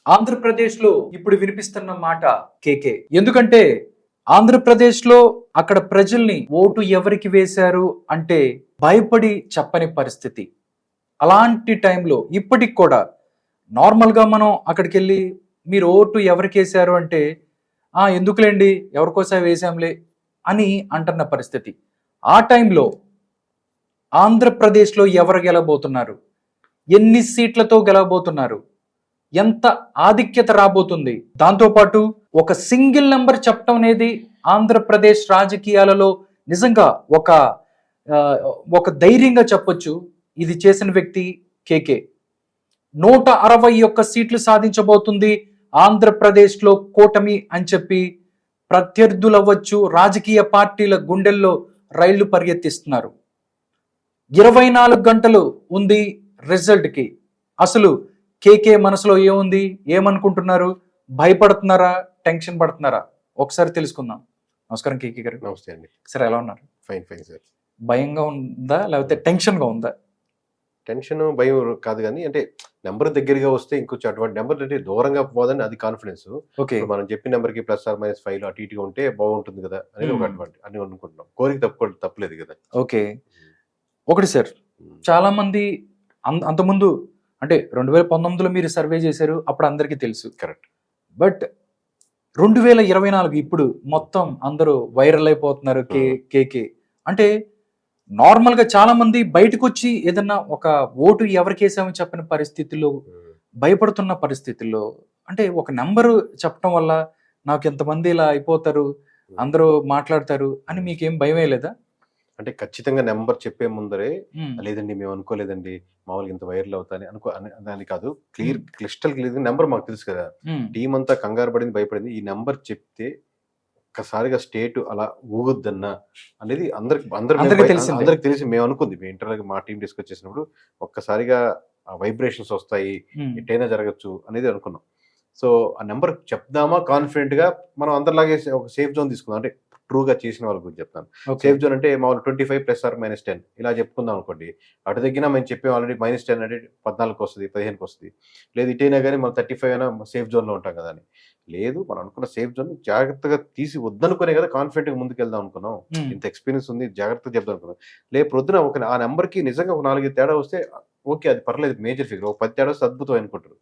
ఆంధ్రప్రదేశ్లో ఇప్పుడు వినిపిస్తున్న మాట కేకే. ఎందుకంటే ఆంధ్రప్రదేశ్లో అక్కడ ప్రజల్ని ఓటు ఎవరికి వేశారు అంటే భయపడి చెప్పని పరిస్థితి. అలాంటి టైంలో ఇప్పటికి కూడా నార్మల్గా మనం అక్కడికి వెళ్ళి మీరు ఓటు ఎవరికి వేశారు అంటే ఎందుకులేండి ఎవరికోసం వేసాంలే అని అంటున్న పరిస్థితి. ఆ టైంలో ఆంధ్రప్రదేశ్లో ఎవరు గెలవబోతున్నారు, ఎన్ని సీట్లతో గెలవబోతున్నారు, ఎంత ఆధిక్యత రాబోతుంది, దాంతోపాటు ఒక సింగిల్ నెంబర్ చెప్పడం అనేది ఆంధ్రప్రదేశ్ రాజకీయాలలో నిజంగా ఒక ధైర్యంగా చెప్పొచ్చు. ఇది చేసిన వ్యక్తి కేకే. 161 సీట్లు సాధించబోతుంది ఆంధ్రప్రదేశ్లో కూటమి అని చెప్పి ప్రత్యర్థులు అవ్వచ్చు, రాజకీయ పార్టీల గుండెల్లో రైళ్లు పరిగెత్తిస్తున్నారు. 24 గంటలు ఉంది రిజల్ట్కి. అసలు కేకే మనసులో ఏముంది, ఏమనుకుంటున్నారు, భయపడుతున్నారా, టెన్షన్ పడుతున్నారా, ఒకసారి తెలుసుకుందాం. నమస్కారం కేకే గారు. నమస్తే అండి. సార్ ఎలా ఉన్నారు? Fine fine sir. భయంగా ఉందా లేకపోతే టెన్షన్గా ఉందా? టెన్షన్ భయం కాదు, కానీ అంటే నెంబర్ దగ్గరగా వస్తే ఇంకొంచెం అటువంటి నెంబర్ అంటే దూరంగా పోదని అది కాన్ఫిడెన్స్. ఓకే, మనం చెప్పిన నెంబర్కి +/- అటు ఇటుగా ఉంటే బాగుంటుంది కదా అనేది ఒక అడ్వాంటేజ్ అని అనుకుంటున్నాం. కోరిక తప్పలేదు కదా. ఓకే. ఒకటి సార్, చాలా మంది అంతకుముందు అంటే 2019లో మీరు సర్వే చేశారు, అప్పుడు అందరికీ తెలుసు. కరెక్ట్. బట్ 2024 ఇప్పుడు మొత్తం అందరూ వైరల్ అయిపోతున్నారు కేకే అంటే. నార్మల్గా చాలా మంది బయటకు వచ్చి ఏదన్నా ఒక ఓటు ఎవరికి వేసామని చెప్పిన పరిస్థితుల్లో, భయపడుతున్న పరిస్థితుల్లో, అంటే ఒక నెంబరు చెప్పడం వల్ల నాకు ఎంతమంది ఇలా అయిపోతారు, అందరూ మాట్లాడతారు అని మీకేం భయమే లేదా? అంటే ఖచ్చితంగా నెంబర్ చెప్పే ముందరే లేదండి మేము అనుకోలేదండి మామూలుగా ఇంత వైరల్ అవుతాని దాని కాదు, క్లిస్టల్ క్లియర్ నెంబర్ మాకు తెలుసు కదా. టీం అంతా కంగారు పడింది, భయపడింది. ఈ నెంబర్ చెప్తే ఒక్కసారిగా స్టేట్ అలా ఊగుద్దన్నా అనేది అందరికి తెలిసి మేము అనుకుంది. మేము ఇంటర్వ్యూ మా టీం డిస్కస్ చేసినప్పుడు ఒక్కసారిగా వైబ్రేషన్స్ వస్తాయి, ఎట్టైనా జరగచ్చు అనేది అనుకున్నాం. సో ఆ నెంబర్ చెప్దామా కాన్ఫిడెంట్ గా, మనం అందరిలాగే ఒక సేఫ్ జోన్ తీసుకుందాం. అంటే ట్రూగా చేసిన వాళ్ళ గురించి చెప్తాను. సేఫ్ జోన్ అంటే మామూలు 25 ± 10 ఇలా చెప్పుకుందాం అనుకోండి. అటు తగ్గినా మేము చెప్పే ఆల్రెడీ -10 అంటే 14కి వస్తుంది, 15కి వస్తుంది. లేదు ఇటైనా కానీ మనం 35 అయినా సేఫ్ జోన్లో ఉంటాం కదా అని. లేదు, మనం అనుకున్న సేఫ్ జోన్ జాగ్రత్తగా తీసి వద్దనుకునే కదా కాన్ఫిడెంట్గా ముందుకు వెళ్దాం అనుకున్నాం. ఇంత ఎక్స్పీరియన్స్ ఉంది, జాగ్రత్తగా చెప్దాం అనుకున్నాం. లేదు ప్రొద్దున ఆ నెంబర్కి నిజంగా ఒక 4 తేడా వస్తే ఓకే, అది పర్లేదు, మేజర్ ఫిగర్. ఒక 10 తేడా వస్తే అద్భుతం అనుకుంటారు.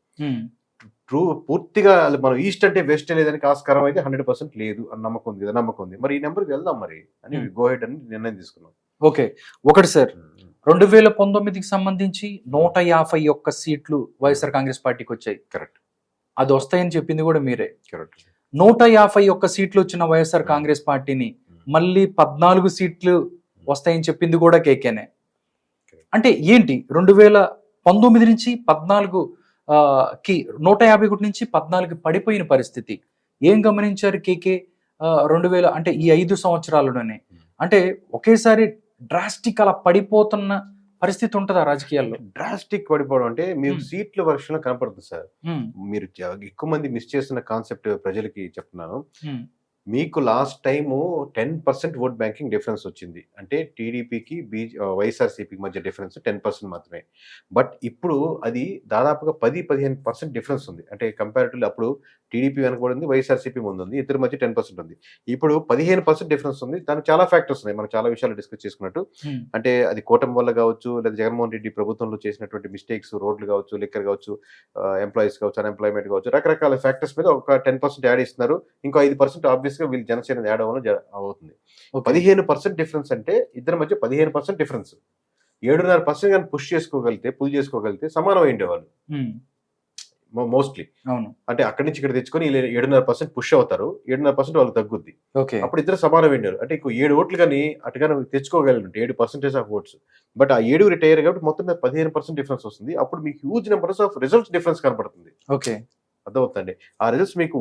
పూర్తిగా మనం ఈస్ట్ అంటే వెస్ట్ లేదానికి ఆస్కారం అయితే 100% లేదు అని నమ్మకం ఉంది కదా. నమ్మకం ఉంది, మరి ఈ నెంబర్కి వెళ్దాం మరి అని గో హెడ్ అని నిర్ణయం తీసుకున్నాం. ఓకే. ఒకటి సార్, 2019కి సంబంధించి 151 సీట్లు వైఎస్ఆర్ కాంగ్రెస్ పార్టీకి వచ్చాయి. కరెక్ట్. అది వస్తాయని చెప్పింది కూడా మీరే. కరెక్ట్. 151 సీట్లు వచ్చిన వైఎస్ఆర్ కాంగ్రెస్ పార్టీని మళ్ళీ 14 సీట్లు వస్తాయని చెప్పింది కూడా కేకేనే. అంటే ఏంటి 2019 నుంచి 14 కి 151 నుంచి 14కి పడిపోయిన పరిస్థితి ఏం గమనించారు కేకే? 2000 అంటే ఈ 5 సంవత్సరాలలోనే అంటే ఒకేసారి డ్రాస్టిక్ అలా పడిపోతున్న పరిస్థితి ఉంటుందా రాజకీయాల్లో? డ్రాస్టిక్ పడిపోవడం అంటే మీకు సీట్ల వర్షంలో కనపడుతుంది సార్. మీరు ఎక్కువ మంది మిస్ చేస్తున్న కాన్సెప్ట్ ప్రజలకి చెప్తున్నాను. మీకు last time 10% vote banking difference వచ్చింది. అంటే టీడీపీకి వైఎస్ఆర్సీపీకి మధ్య డిఫరెన్స్ 10% మాత్రమే. బట్ ఇప్పుడు అది దాదాపుగా 10-15% డిఫరెన్స్ ఉంది. అంటే కంపారిటివ్లీ అప్పుడు టీడీపీ వెనకబడింది, వైఎస్ఆర్సీపీ ముందుంది, ఇద్దరి మధ్య 10% ఉంది. ఇప్పుడు 15% డిఫరెన్స్ ఉంది. దానికి చాలా ఫ్యాక్టర్స్ ఉన్నాయి, మనం చాలా విషయాలు డిస్కస్ చేసుకున్నట్టు. అంటే అది కూటమి వల్ల కావచ్చు, లేదా జగన్మోహన్ రెడ్డి ప్రభుత్వంలో చేసినటువంటి మిస్టేక్స్, రోడ్లు కావచ్చు, లిక్కర్ కావచ్చు, ఎంప్లాయీస్ కావచ్చు, అన్ఎంప్లాయ్మెంట్ కావచ్చు, రకరకాల ఫ్యాక్టర్స్ మీద ఒక 10% యాడ్ ఇస్తున్నారు. ఇంకో 5% ఆబ్వియస్ గా వీళ్ళు జనసేన యాడ్ అవుతుంది. 15% డిఫరెన్స్ అంటే ఇద్దరి మధ్య 15% డిఫరెన్స్. 7.5% కానీ పుల్ చేసుకోగలిగితే సమానం అయ్యేవాళ్ళు మోస్ట్లీ. అంటే అక్కడి నుంచి ఇక్కడ తెచ్చుకొని 7.5% పుష్ అవుతారు, 7.5% వాళ్ళకి తగ్గుద్ది. అప్పుడు ఇద్దరు సమానం అయినారు. అంటే ఇంకో 7 ఓట్లు కానీ అటుగానే తెచ్చుకోగలిగినట్టు 7% ఆఫ్ ఓట్స్. బట్ ఆ 7 రిటైర్ కాబట్టి మొత్తం మీద 15% డిఫరెన్స్ వస్తుంది. అప్పుడు మీకు huge numbers of results difference కనపడుతుంది. ఓకే, అర్థమవుతుందండి. ఆ రిజల్ట్స్ మీకు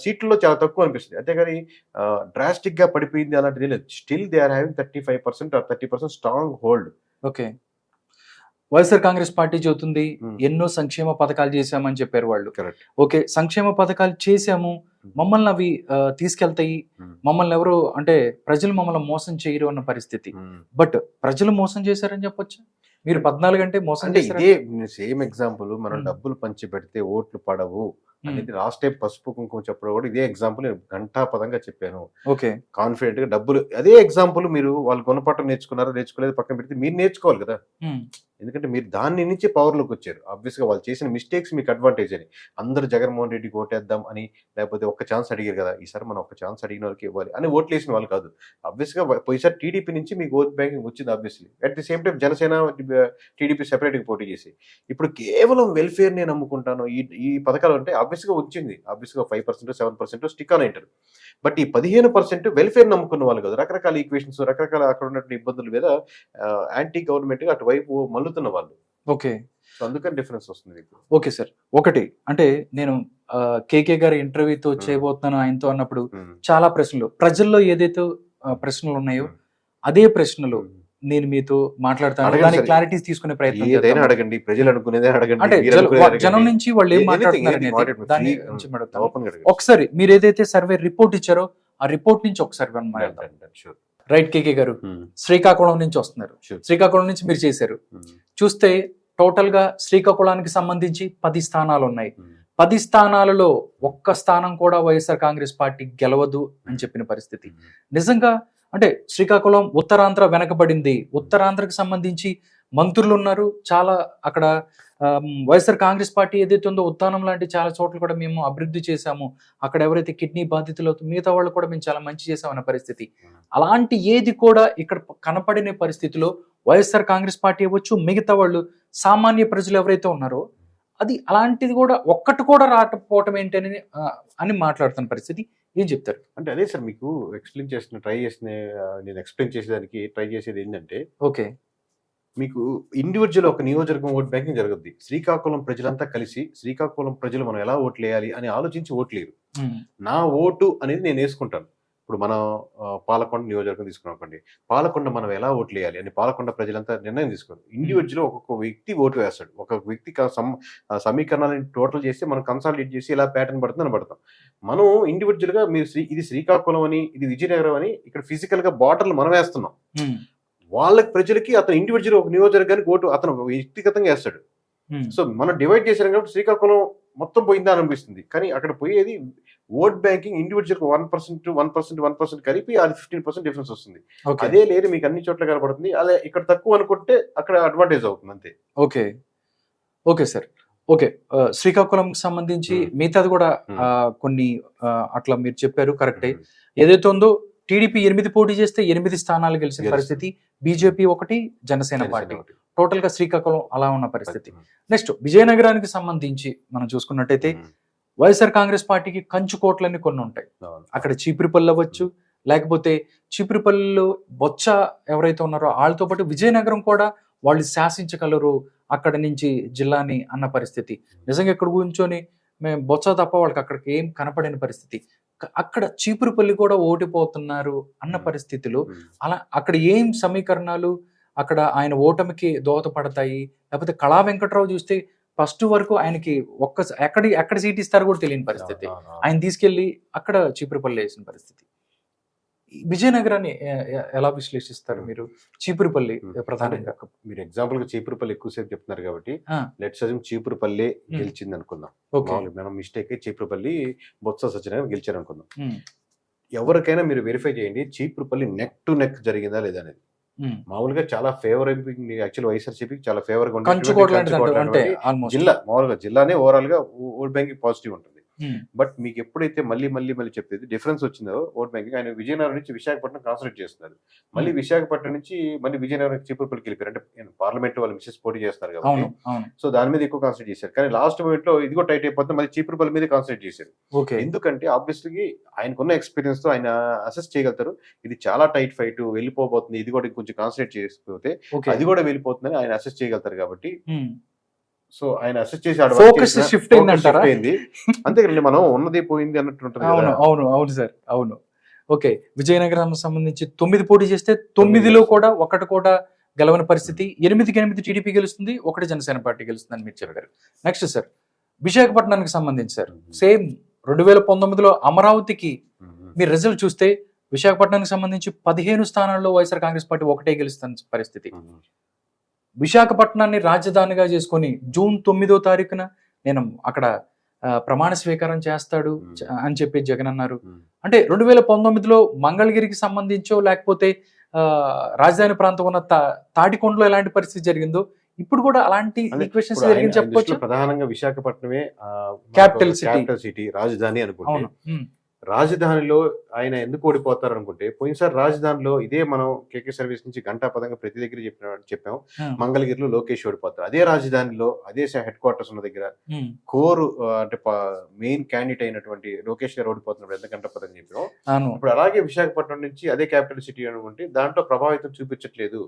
సీట్లలో చాలా తక్కువ అనిపిస్తుంది. అంతేగాని డ్రాస్టిక్ గా పడిపోయింది అలాంటిది లేదు. Still they are having 35% or 30% stronghold. Okay. YSR Congress Party చెబుతుంది ఎన్నో సంక్షేమ పథకాలు చేశామని చెప్పారు వాళ్ళు. ఓకే, సంక్షేమ పథకాలు చేశాము, మమ్మల్ని అవి తీసుకెళ్తాయి, మమ్మల్ని ఎవరు అంటే ప్రజలు మమ్మల్ని మోసం చేయరు అన్న పరిస్థితి. బట్ ప్రజలు మోసం చేశారని చెప్పొచ్చు. మీరు 14 అంటే మోసం అంటే చేశారా? ఇదే సేమ్ ఎగ్జాంపుల్, మనం ఉమ్. డబ్బులు పంచి పెడితే ఓట్లు పడవు ఉమ్. అనేది లాస్ట్ టైం పసుపు కుంకుమ చెప్పడం కూడా ఇదే ఎగ్జాంపుల్ నేను ఘంటాపదంగా చెప్పాను. ఓకే. కాన్ఫిడెంట్ గా డబ్బులు అదే ఎగ్జాంపుల్ మీరు వాళ్ళు గుణపాఠం నేర్చుకున్నారో నేర్చుకోలేదు పక్కన పెడితే మీరు నేర్చుకోవాలి కదా. ఉమ్. ఎందుకంటే మీరు దాని నుంచి పవర్లోకి వచ్చారు. ఆబ్వియస్ గా వాళ్ళు చేసిన మిస్టేక్స్ మీకు అడ్వాంటేజ్ అని. అందరూ జగన్మోహన్ రెడ్డికి ఓటేద్దాం అని, లేకపోతే ఒక్క ఛాన్స్ అడిగారు కదా, ఈసారి మనం ఒక్క ఛాన్స్ అడిగిన వాళ్ళకి ఇవ్వాలి అని ఓట్లు వేసిన వాళ్ళు కాదు. ఆబ్వియస్ గా పోయిసారి టీడీపీ నుంచి మీకు ఓట్ బ్యాంకింగ్ వచ్చింది obviously. At the same time Janasena TDP separate గా పోటీ చేసి ఇప్పుడు కేవలం వెల్ఫేర్ నేను నమ్ముకుంటాను ఈ ఈ పథకాలు అంటే ఆబ్వియస్ గా వచ్చింది. ఆబ్వియస్ గా 5% 7% స్టిక్ ఆన్ అయింటారు. బట్ ఈ 15% వెల్ఫేర్ నమ్ముకున్న వాళ్ళు కాదు. రకరకాల ఈక్వేషన్స్, రకరకాల అక్కడ ఉన్నటువంటి ఇబ్బందుల మీద యాంటీ గవర్నమెంట్ గా అటువైపు మల్లుతున్న వాళ్ళు. ఓకే. సో అందుకని డిఫరెన్స్ వస్తుంది మీకు. Okay sir. ఒకటి అంటే నేను కేకే గారి ఇంటర్వ్యూతో చేయబోతున్నాను ఆయనతో అన్నప్పుడు చాలా ప్రశ్నలు ప్రజల్లో ఏదైతే ప్రశ్నలు ఉన్నాయో అదే ప్రశ్నలు నేను మీతో మాట్లాడతాను. అడగండి దానికి సార్. క్లారిటీస్ తీసుకునే ప్రయత్నం ఏదైనా చేద్దాం. అడగండి, ప్రజలు అనుకునేదే అడగండి, అంటే మీరు అనుకునేదే అడగండి. జనం నుంచి వాళ్ళు ఏం Anything, మాట్లాడుతున్నారు anything, అనేది whatever, దాని free, నుంచి మాట్లాడతాను. open గా అడగండి. ఒకసారి మీరు ఏదైతే సర్వే రిపోర్ట్ ఇచ్చారో ఆ రిపోర్ట్ నుంచి ఒకసారి మనం మాట్లాడదాం. Sure. రైట్ కేకే గారు, శ్రీకాకుళం నుంచి వస్తున్నారు. Sure. శ్రీకాకుళం నుంచి మీరు చేశారు. చూస్తే టోటల్ గా శ్రీకాకుళానికి సంబంధించి 10 స్థానాలు ఉన్నాయి. 10 స్థానాలలో ఒక్క స్థానం కూడా వైఎస్ఆర్ కాంగ్రెస్ పార్టీ గెలవదు అని చెప్పిన పరిస్థితి. నిజంగా అంటే శ్రీకాకుళం ఉత్తరాంధ్ర వెనకబడింది. ఉత్తరాంధ్రకు సంబంధించి మంత్రులు ఉన్నారు చాలా. అక్కడ వైఎస్ఆర్ కాంగ్రెస్ పార్టీ ఏదైతే ఉందో ఉత్తానం లాంటి చాలా చోట్ల కూడా మేము అభివృద్ధి చేశాము. అక్కడ ఎవరైతే కిడ్నీ బాధితులు మిగతా వాళ్ళు కూడా మేము చాలా మంచి చేసామన్న పరిస్థితి. అలాంటి ఏది కూడా ఇక్కడ కనపడిన పరిస్థితిలో వైఎస్ఆర్ కాంగ్రెస్ పార్టీ అవ్వచ్చు, మిగతా వాళ్ళు సామాన్య ప్రజలు ఎవరైతే ఉన్నారో అది అలాంటిది కూడా ఒక్కటి కూడా రాకపోవటం ఏంటని అని మాట్లాడుతున్న పరిస్థితి. ఏం చెప్తారు? అంటే అదే సార్ మీకు నేను ఎక్స్ప్లెయిన్ చేసేదానికి ట్రై చేసేది ఏంటంటే, ఓకే, మీకు ఇండివిజువల్ ఒక నియోజకవర్గం ఓట్ బ్యాంకింగ్ జరుగుద్ది. శ్రీకాకుళం ప్రజలంతా కలిసి శ్రీకాకుళం ప్రజలు మనం ఎలా ఓట్లు వేయాలి అని ఆలోచించి ఓట్లేరు. నా ఓటు అనేది నేను వేసుకుంటాను. ఇప్పుడు మనం పాలకొండ నియోజకవర్గం తీసుకున్నామండి. పాలకొండ మనం ఎలా ఓట్లు వేయాలి అని పాలకొండ ప్రజలంతా నిర్ణయం తీసుకోరు. ఇండివిజువల్ ఒక్కొక్క వ్యక్తి ఓటు వేస్తాడు. ఒక వ్యక్తి సమీకరణాలను టోటల్ చేసి మనం కన్సాలిడేట్ చేసి ఇలా ప్యాటర్న్ పడుతుంది అని పడతాం. మనం ఇండివిజువల్ గా మీరు ఇది శ్రీకాకుళం అని, ఇది విజయనగరం అని ఇక్కడ ఫిజికల్ గా బార్డర్లు మనం వేస్తున్నాం. వాళ్ళకి ప్రజలకి అతను ఇండివిజువల్ ఒక నియోజకవర్గానికి ఓటు అతను వ్యక్తిగతంగా వేస్తాడు. సో మనం డివైడ్ చేశాం కాబట్టి శ్రీకాకుళం మొత్తం పోయిందా అనిపిస్తుంది. కానీ అక్కడ పోయేది ఓట్ బ్యాంకింగ్ ఇండివిజువల్ 1% కలిపి అది 15% డిఫరెన్స్ వస్తుంది. అదే లేదు మీకు అన్ని చోట్ల కనపడుతుంది. అదే ఇక్కడ తక్కువ అనుకుంటే అక్కడ అడ్వాంటేజ్ అవుతుంది అంతే. Okay, okay sir. Okay, Srikakulam సంబంధించి మిగతాది కూడా కొన్ని అట్లా మీరు చెప్పారు కరెక్టే. ఏదైతే ఉందో టీడీపీ 8 పోటీ చేస్తే 8 స్థానాలు గెలిచిన పరిస్థితి, బీజేపీ 1, జనసేన పార్టీ. టోటల్ గా శ్రీకాకుళం అలా ఉన్న పరిస్థితి. నెక్స్ట్ విజయనగరానికి సంబంధించి మనం చూసుకున్నట్టయితే వైఎస్ఆర్ కాంగ్రెస్ పార్టీకి కంచుకోట్లన్నీ కొన్ని ఉంటాయి. అక్కడ చీపురుపల్లి అవ్వచ్చు, లేకపోతే చీపురుపల్లిలో బొత్స ఎవరైతే ఉన్నారో వాళ్ళతో పాటు విజయనగరం కూడా వాళ్ళు శాసించగలరు అక్కడ నుంచి జిల్లాని అన్న పరిస్థితి. నిజంగా ఇక్కడ కూర్చొని మేము బొత్స తప్ప వాళ్ళకి అక్కడికి ఏం కనపడిన పరిస్థితి. అక్కడ చీపురుపల్లి కూడా ఓడిపోతున్నారు అన్న పరిస్థితిలో అలా అక్కడ ఏం సమీకరణాలు అక్కడ ఆయన ఓటమికి దోహదపడతాయి? లేకపోతే కళా వెంకట్రావు చూస్తే ఫస్ట్ వరకు ఆయనకి ఎక్కడ సీట్ ఇస్తారో కూడా తెలియని పరిస్థితి. ఆయన తీసుకెళ్లి అక్కడ చీపురుపల్లి వేసిన పరిస్థితి. విజయనగరాన్ని ఎలా విశ్లేషిస్తారు మీరు? చీపురుపల్లి ప్రధానంగా మీరు ఎగ్జాంపుల్ గా చీపురుపల్లి ఎక్కువసేపు చెప్తున్నారు కాబట్టి లెట్స్ అజ్యూమ్ చీపురుపల్లి గెలిచింది అనుకుందాం. మనం మిస్టేక్ చీపురుపల్లి బొత్స సత్యనారాయణ గెలిచారు అనుకుందాం. ఎవరికైనా మీరు వెరిఫై చేయండి చీపురుపల్లి నెక్ టు నెక్ జరిగిందా లేదా అనేది. మామూలుగా చాలా ఫేవర్ యాక్చువల్ వైఎస్ఆర్సీపీకి చాలా ఫేవర్ గా ఉంటుంది జిల్లా. మామూలుగా జిల్లానే ఓవరాల్ గా ఓట్ బ్యాంకింగ్ పాజిటివ్ ఉంటుంది. బట్ మీకు ఎప్పుడైతే మళ్ళీ చెప్పేది డిఫరెన్స్ వచ్చిందో ఓట్ బ్యాంకింగ్, ఆయన విజయనగరం నుంచి విశాఖపట్నం కాన్సన్ట్రేట్ చేస్తున్నారు. మళ్ళీ విశాఖపట్నం నుంచి మళ్ళీ విజయనగరం చీపురుపల్లికి వెళ్ళిపోయారు. అంటే పార్లమెంట్ వాళ్ళు మిసెస్ పోటీ చేస్తారు కాబట్టి సో దాని మీద ఎక్కువ కాన్సన్ట్రేట్ చేశారు. కానీ లాస్ట్ మూమెంట్ లో ఇది కూడా టైట్ అయిపోతే మళ్ళీ చీపురుపల్లి మీద కాన్సన్ట్రేట్ చేశారు. ఎందుకంటే ఆబ్వియస్లీ ఆయనకున్న ఎక్స్పీరియన్స్ తో ఆయన అసెస్ చేయగలుగుతారు. ఇది చాలా టైట్ ఫైట్ వెళ్ళిపోతుంది, ఇది కూడా కొంచెం కాన్సన్ట్రేట్ చేసిపోతే అది కూడా వెళ్ళిపోతుందని ఆయన అసెస్ చేయగలుగుతారు. కాబట్టి సో ఆయన అసెస్ చేసి ఫోకస్ షిఫ్ట్ అయింది. అంతేకాదండి, మనం ఉన్నది పోయింది అన్నట్టు ఉంటుంది. అవును సార్, అవును. ఓకే, విజయనగరం సంబంధించి 9 పోటీ చేస్తే 9లో కూడా ఒకటి కూడా గెలవని పరిస్థితి. 8కి 8 టీడీపీ గెలుస్తుంది, 1 జనసేన పార్టీ గెలుస్తుంది అని మీరు చెప్పారు. నెక్స్ట్ సార్ విశాఖపట్నానికి సంబంధించి సార్ సేమ్ 2019లో అమరావతికి మీరు రిజల్ట్ చూస్తే విశాఖపట్నానికి సంబంధించి 15 స్థానాల్లో వైఎస్ఆర్ కాంగ్రెస్ పార్టీ 1 గెలుస్తున్న పరిస్థితి. విశాఖపట్నాన్ని రాజధానిగా చేసుకొని జూన్ 9వ తారీఖున నేను అక్కడ ప్రమాణ స్వీకారం చేస్తాడు అని చెప్పి జగన్ అన్నారు. అంటే 2019లో మంగళగిరికి సంబంధించో లేకపోతే రాజధాని ప్రాంతం ఉన్న తాటికొండలో ఎలాంటి పరిస్థితి జరిగిందో ఇప్పుడు కూడా అలాంటి ఈక్వేషన్స్ జరిగింది చెప్పొచ్చు. ప్రధానంగా విశాఖపట్నమే క్యాపిటల్ సిటీ, రాజధాని అనుకుంటే రాజధానిలో ఆయన ఎందుకు ఓడిపోతారు అనుకుంటే, పోయినసారి రాజధానిలో ఇదే మనం కేకే సర్వీస్ నుంచి గంటాపదంగా ప్రతి దగ్గర చెప్పాము, మంగళగిరిలో లోకేష్ ఓడిపోతారు. అదే రాజధానిలో అదే హెడ్ క్వార్టర్స్ ఉన్న దగ్గర కోరు అంటే మెయిన్ క్యాండిడేట్ అయినటువంటి లోకేష్ గారు ఓడిపోతున్నప్పుడు ఎంత గంటాపదంగా చెప్పాము. ఇప్పుడు అలాగే విశాఖపట్నం నుంచి అదే క్యాపిటల్ సిటీ అనుకుంటే దాంట్లో ప్రభావితం చూపించట్లేదు.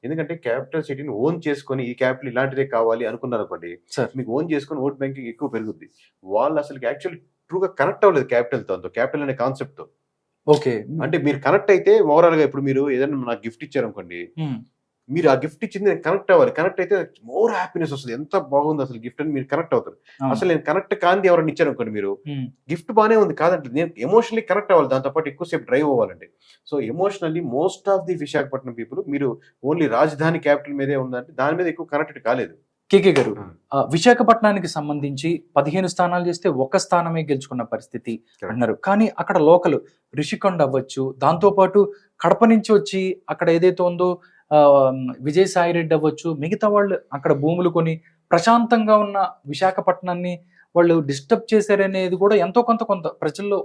ఎందుకంటే క్యాపిటల్ సిటీని ఓన్ చేసుకొని ఈ క్యాపిటల్ ఇలాంటిదే కావాలి అనుకున్నారు అనుకోండి, మీకు ఓన్ చేసుకొని ఓట్ బ్యాంకింగ్ ఎక్కువ పెరుగుద్ది. వాళ్ళు అసలు యాక్చువల్లీ ట్రూగా కనెక్ట్ అవ్వలేదు క్యాపిటల్ అనే కాన్సెప్ట్ తో. ఓకే, అంటే మీరు కనెక్ట్ అయితే ఓవరాల్ గా ఇప్పుడు మీరు ఏదైనా నాకు గిఫ్ట్ ఇచ్చారు అనుకోండి, మీరు ఆ గిఫ్ట్ ఇచ్చింది నేను కనెక్ట్ అవ్వాలి. కనెక్ట్ అయితే మోర్ హ్యాపీనెస్ వస్తుంది, ఎంత బాగుంది అసలు గిఫ్ట్ అని మీరు కనెక్ట్ అవుతారు. అసలు నేను కనెక్ట్ కాంతి ఎవరైనా ఇచ్చారు అనుకోండి, మీరు గిఫ్ట్ బాగానే ఉంది కాదంటే నేను ఎమోషనల్లీ కనెక్ట్ అవ్వాలి, దాంతో పాటు ఎక్కువసేపు డ్రైవ్ అవ్వాలండి. So emotionally most of the Visakhapatnam people మీరు ఓన్లీ రాజధాని క్యాపిటల్ మీదే ఉందంటే దాని మీద ఎక్కువ కనెక్టెడ్ కాలేదు. కేకే గారు, విశాఖపట్నానికి సంబంధించి 15 స్థానాలు చేస్తే 1 స్థానమే గెలుచుకున్న పరిస్థితి అన్నారు. కానీ అక్కడ లోకల్ రిషికొండ అవ్వచ్చు, దాంతో పాటు కడప నుంచి వచ్చి అక్కడ ఏదైతే ఉందో విజయసాయి రెడ్డి అవ్వచ్చు, మిగతా వాళ్ళు అక్కడ భూములు కొని ప్రశాంతంగా ఉన్న విశాఖపట్నాన్ని వాళ్ళు డిస్టర్బ్ చేశారనేది కూడా ఎంతో కొంత ప్రజల్లో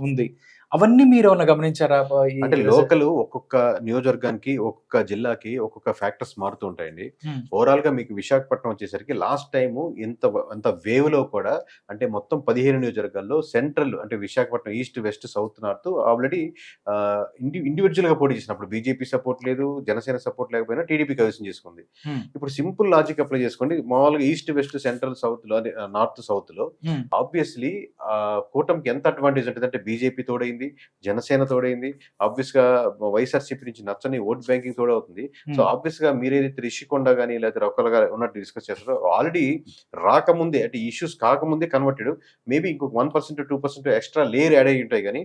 ఉంది. అవన్నీ మీరు ఏమన్నా గమనించారా? అంటే లోకల్ ఒక్కొక్క నియోజకవర్గానికి ఒక్కొక్క జిల్లాకి ఒక్కొక్క ఫ్యాక్టర్స్ మారుతూ ఉంటాయండి. ఓవరాల్ గా మీకు విశాఖపట్నం వచ్చేసరికి లాస్ట్ టైం ఎంత వేవ్ లో కూడా అంటే మొత్తం 15 నియోజకవర్గాల్లో సెంట్రల్ అంటే Visakhapatnam east, west, south, north already individual గా పోటీ చేసినప్పుడు బీజేపీ సపోర్ట్ లేదు, జనసేన సపోర్ట్ లేకపోయినా టీడీపీ కైవసం చేసుకుంది. ఇప్పుడు సింపుల్ లాజిక్ అప్లై చేసుకోండి, మామూలుగా ఈస్ట్, వెస్ట్, సెంట్రల్, సౌత్ లో నార్త్, సౌత్ లో ఆబ్వియస్లీ కూటమికి ఎంత అడ్వాంటేజ్ ఉంటుందంటే బీజేపీ తోడైంది, జనసేన తోడైంది, ఆబ్వియస్ గా వైఎస్ఆర్సీపీ నుంచి నచ్చని ఓట్ బ్యాంకింగ్ తోడవుతుంది. సో ఆబ్వియస్ గా మీరు ఏదైతే రిషికొండ కానీ లేకపోతే రొక్కలుగా ఉన్నట్టు డిస్కస్ చేస్తారో ఆల్రెడీ రాకముందే అంటే ఇష్యూస్ కాకముందే కన్వర్టెడ్, మేబీ ఇంకొక 1% 2% ఎక్స్ట్రా లేయర్ యాడ్ అయ్యి ఉంటాయి. కానీ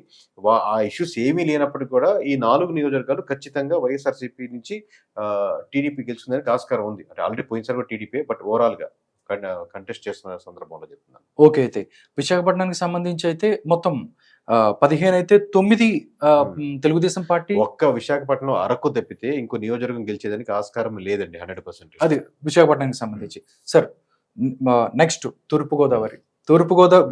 ఆ ఇష్యూస్ ఏమీ లేనప్పటికీ కూడా ఈ 4 నియోజకవర్గాలు ఖచ్చితంగా వైఎస్ఆర్సీపీ నుంచి టీడీపీ గెలుచుకుందానికి ఆస్కారం ఉంది. అంటే ఆల్రెడీ పోయినసారి కూడా టీడీపీ, బట్ ఓవరాల్ గా కంటెస్ట్ చేస్తున్న సందర్భంలో చెప్తున్నాను. ఓకే, అయితే విశాఖపట్నానికి సంబంధించి అయితే మొత్తం 15 అయితే 9 తెలుగుదేశం పార్టీ, ఒక్క విశాఖపట్నం అరకు తప్పితే ఇంకో నియోజకవర్గం గెలిచేదానికి ఆస్కారం లేదండి 100%. అది విశాఖపట్నానికి సంబంధించి. సార్, నెక్స్ట్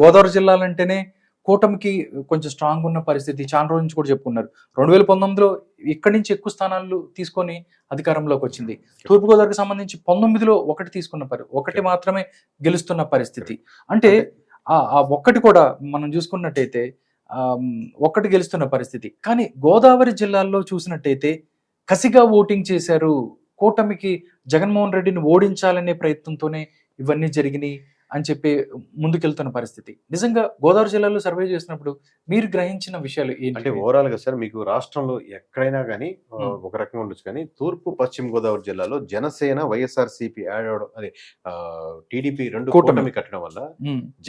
గోదావరి జిల్లాలంటేనే కూటమికి కొంచెం స్ట్రాంగ్ ఉన్న పరిస్థితి చాలా రోజు నుంచి కూడా చెప్పుకున్నారు. 2019లో ఇక్కడి నుంచి ఎక్కువ స్థానాలు తీసుకొని అధికారంలోకి వచ్చింది. తూర్పుగోదావరికి సంబంధించి 19లో ఒకటి మాత్రమే గెలుస్తున్న పరిస్థితి. అంటే ఆ ఒక్కటి కూడా మనం చూసుకున్నట్టయితే ఒక్కటి గెలుస్తున్న పరిస్థితి. కానీ గోదావరి జిల్లాల్లో చూసినట్టయితే కసిగా ఓటింగ్ చేశారు. కూటమికి జగన్మోహన్ రెడ్డిని ఓడించాలనే ప్రయత్నంతోనే ఇవన్నీ జరిగినాయి అని చెప్పి ముందుకెళ్తున్న పరిస్థితి. నిజంగా గోదావరి జిల్లాలో సర్వే చేసినప్పుడు మీరు గ్రహించిన విషయాలు ఏంటి? అంటే ఓవరాల్ గా సార్ మీకు రాష్ట్రంలో ఎక్కడైనా కానీ ఒక రకంగా ఉండొచ్చు, కానీ తూర్పు పశ్చిమ గోదావరి జిల్లాలో జనసేన వైఎస్ఆర్సీపీ యాడ్ అవడం, అదే టీడీపీ రెండు కూటమి కట్టడం వల్ల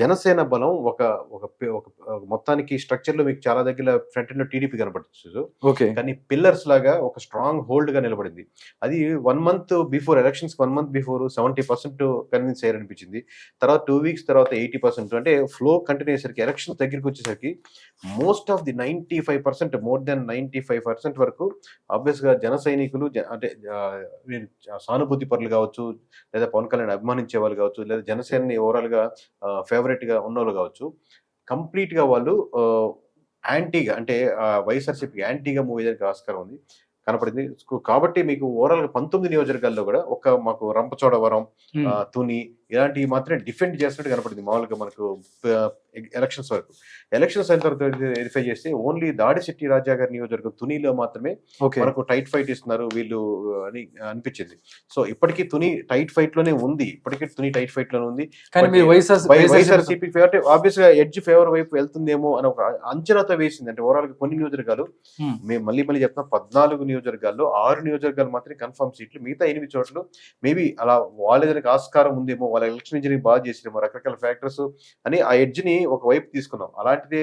జనసేన బలం ఒక మొత్తానికి స్ట్రక్చర్ లో మీకు చాలా దగ్గర ఫ్రంట్ లో టీడీపీ కనపడచ్చు, కానీ పిల్లర్స్ లాగా ఒక స్ట్రాంగ్ హోల్డ్ గా నిలబడింది. అది 1 month before elections 1 month before 70% convince అయ్యారనిపించింది. తర్వాత 2 weeks తర్వాత 80%. అంటే ఫ్లో కంటిన్యూ అయ్యేసరికి ఎలక్షన్ దగ్గరికి వచ్చేసరికి most of the 95%, more than 95% వరకు ఆబ్వియస్ గా జన సైనికులు అంటే సానుభూతి పరులు కావచ్చు, లేదా పవన్ కళ్యాణ్ అభిమానించే వాళ్ళు కావచ్చు, లేదా జనసేనని ఓవరాల్ గా ఫేవరెట్ గా ఉన్నవాళ్ళు కావచ్చు, కంప్లీట్ గా వాళ్ళు యాంటీగా అంటే వైఎస్ఆర్సీపీ యాంటీగా మూవ్ అయ్యేదానికి ఆస్కారం ఉంది కనపడింది. కాబట్టి మీకు ఓవరాల్ గా 19 నియోజకవర్గాల్లో కూడా మాకు రంపచోడవరం, తుని ఇలాంటివి మాత్రమే డిఫెండ్ చేస్తున్నట్టు కనపడింది. మామూలుగా మనకు ఎలక్షన్స్ వరకు అయిన తర్వాత వెరిఫై చేస్తే ఓన్లీ దాడిశెట్టి రాజా గారి నియోజకవర్గం తునిలో మాత్రమే మనకు టైట్ ఫైట్ ఇస్తున్నారు వీళ్ళు అని అనిపించింది. సో ఇప్పటికీ తుని టైట్ ఫైట్ లోనే ఉంది, వైఎస్ఆర్సీపీ ఆబ్వియస్ గా ఎడ్జ్ ఫేవర్ వైపు వెళ్తుందేమో అని ఒక అంచనాతో వేసింది. అంటే ఓవరాల్ గా కొన్ని నియోజకవర్గాలు మేము మళ్ళీ చెప్తాం, 14 నియోజకవర్గాల్లో 6 నియోజకవర్గాలు మాత్రమే కన్ఫర్మ్ సీట్లు, మిగతా 8 చోట్ల మేబీ అలా వాళ్ళకి ఆస్కారం ఉందేమో, వాళ్ళ ఎలక్షన్ ఇంజనీరింగ్ బాగా చేసినేమో, రకరకాల ఫ్యాక్టర్స్ అని ఆ ఎడ్జ్ ని ఒక వైపు తీసుకున్నాం. అలాంటిదే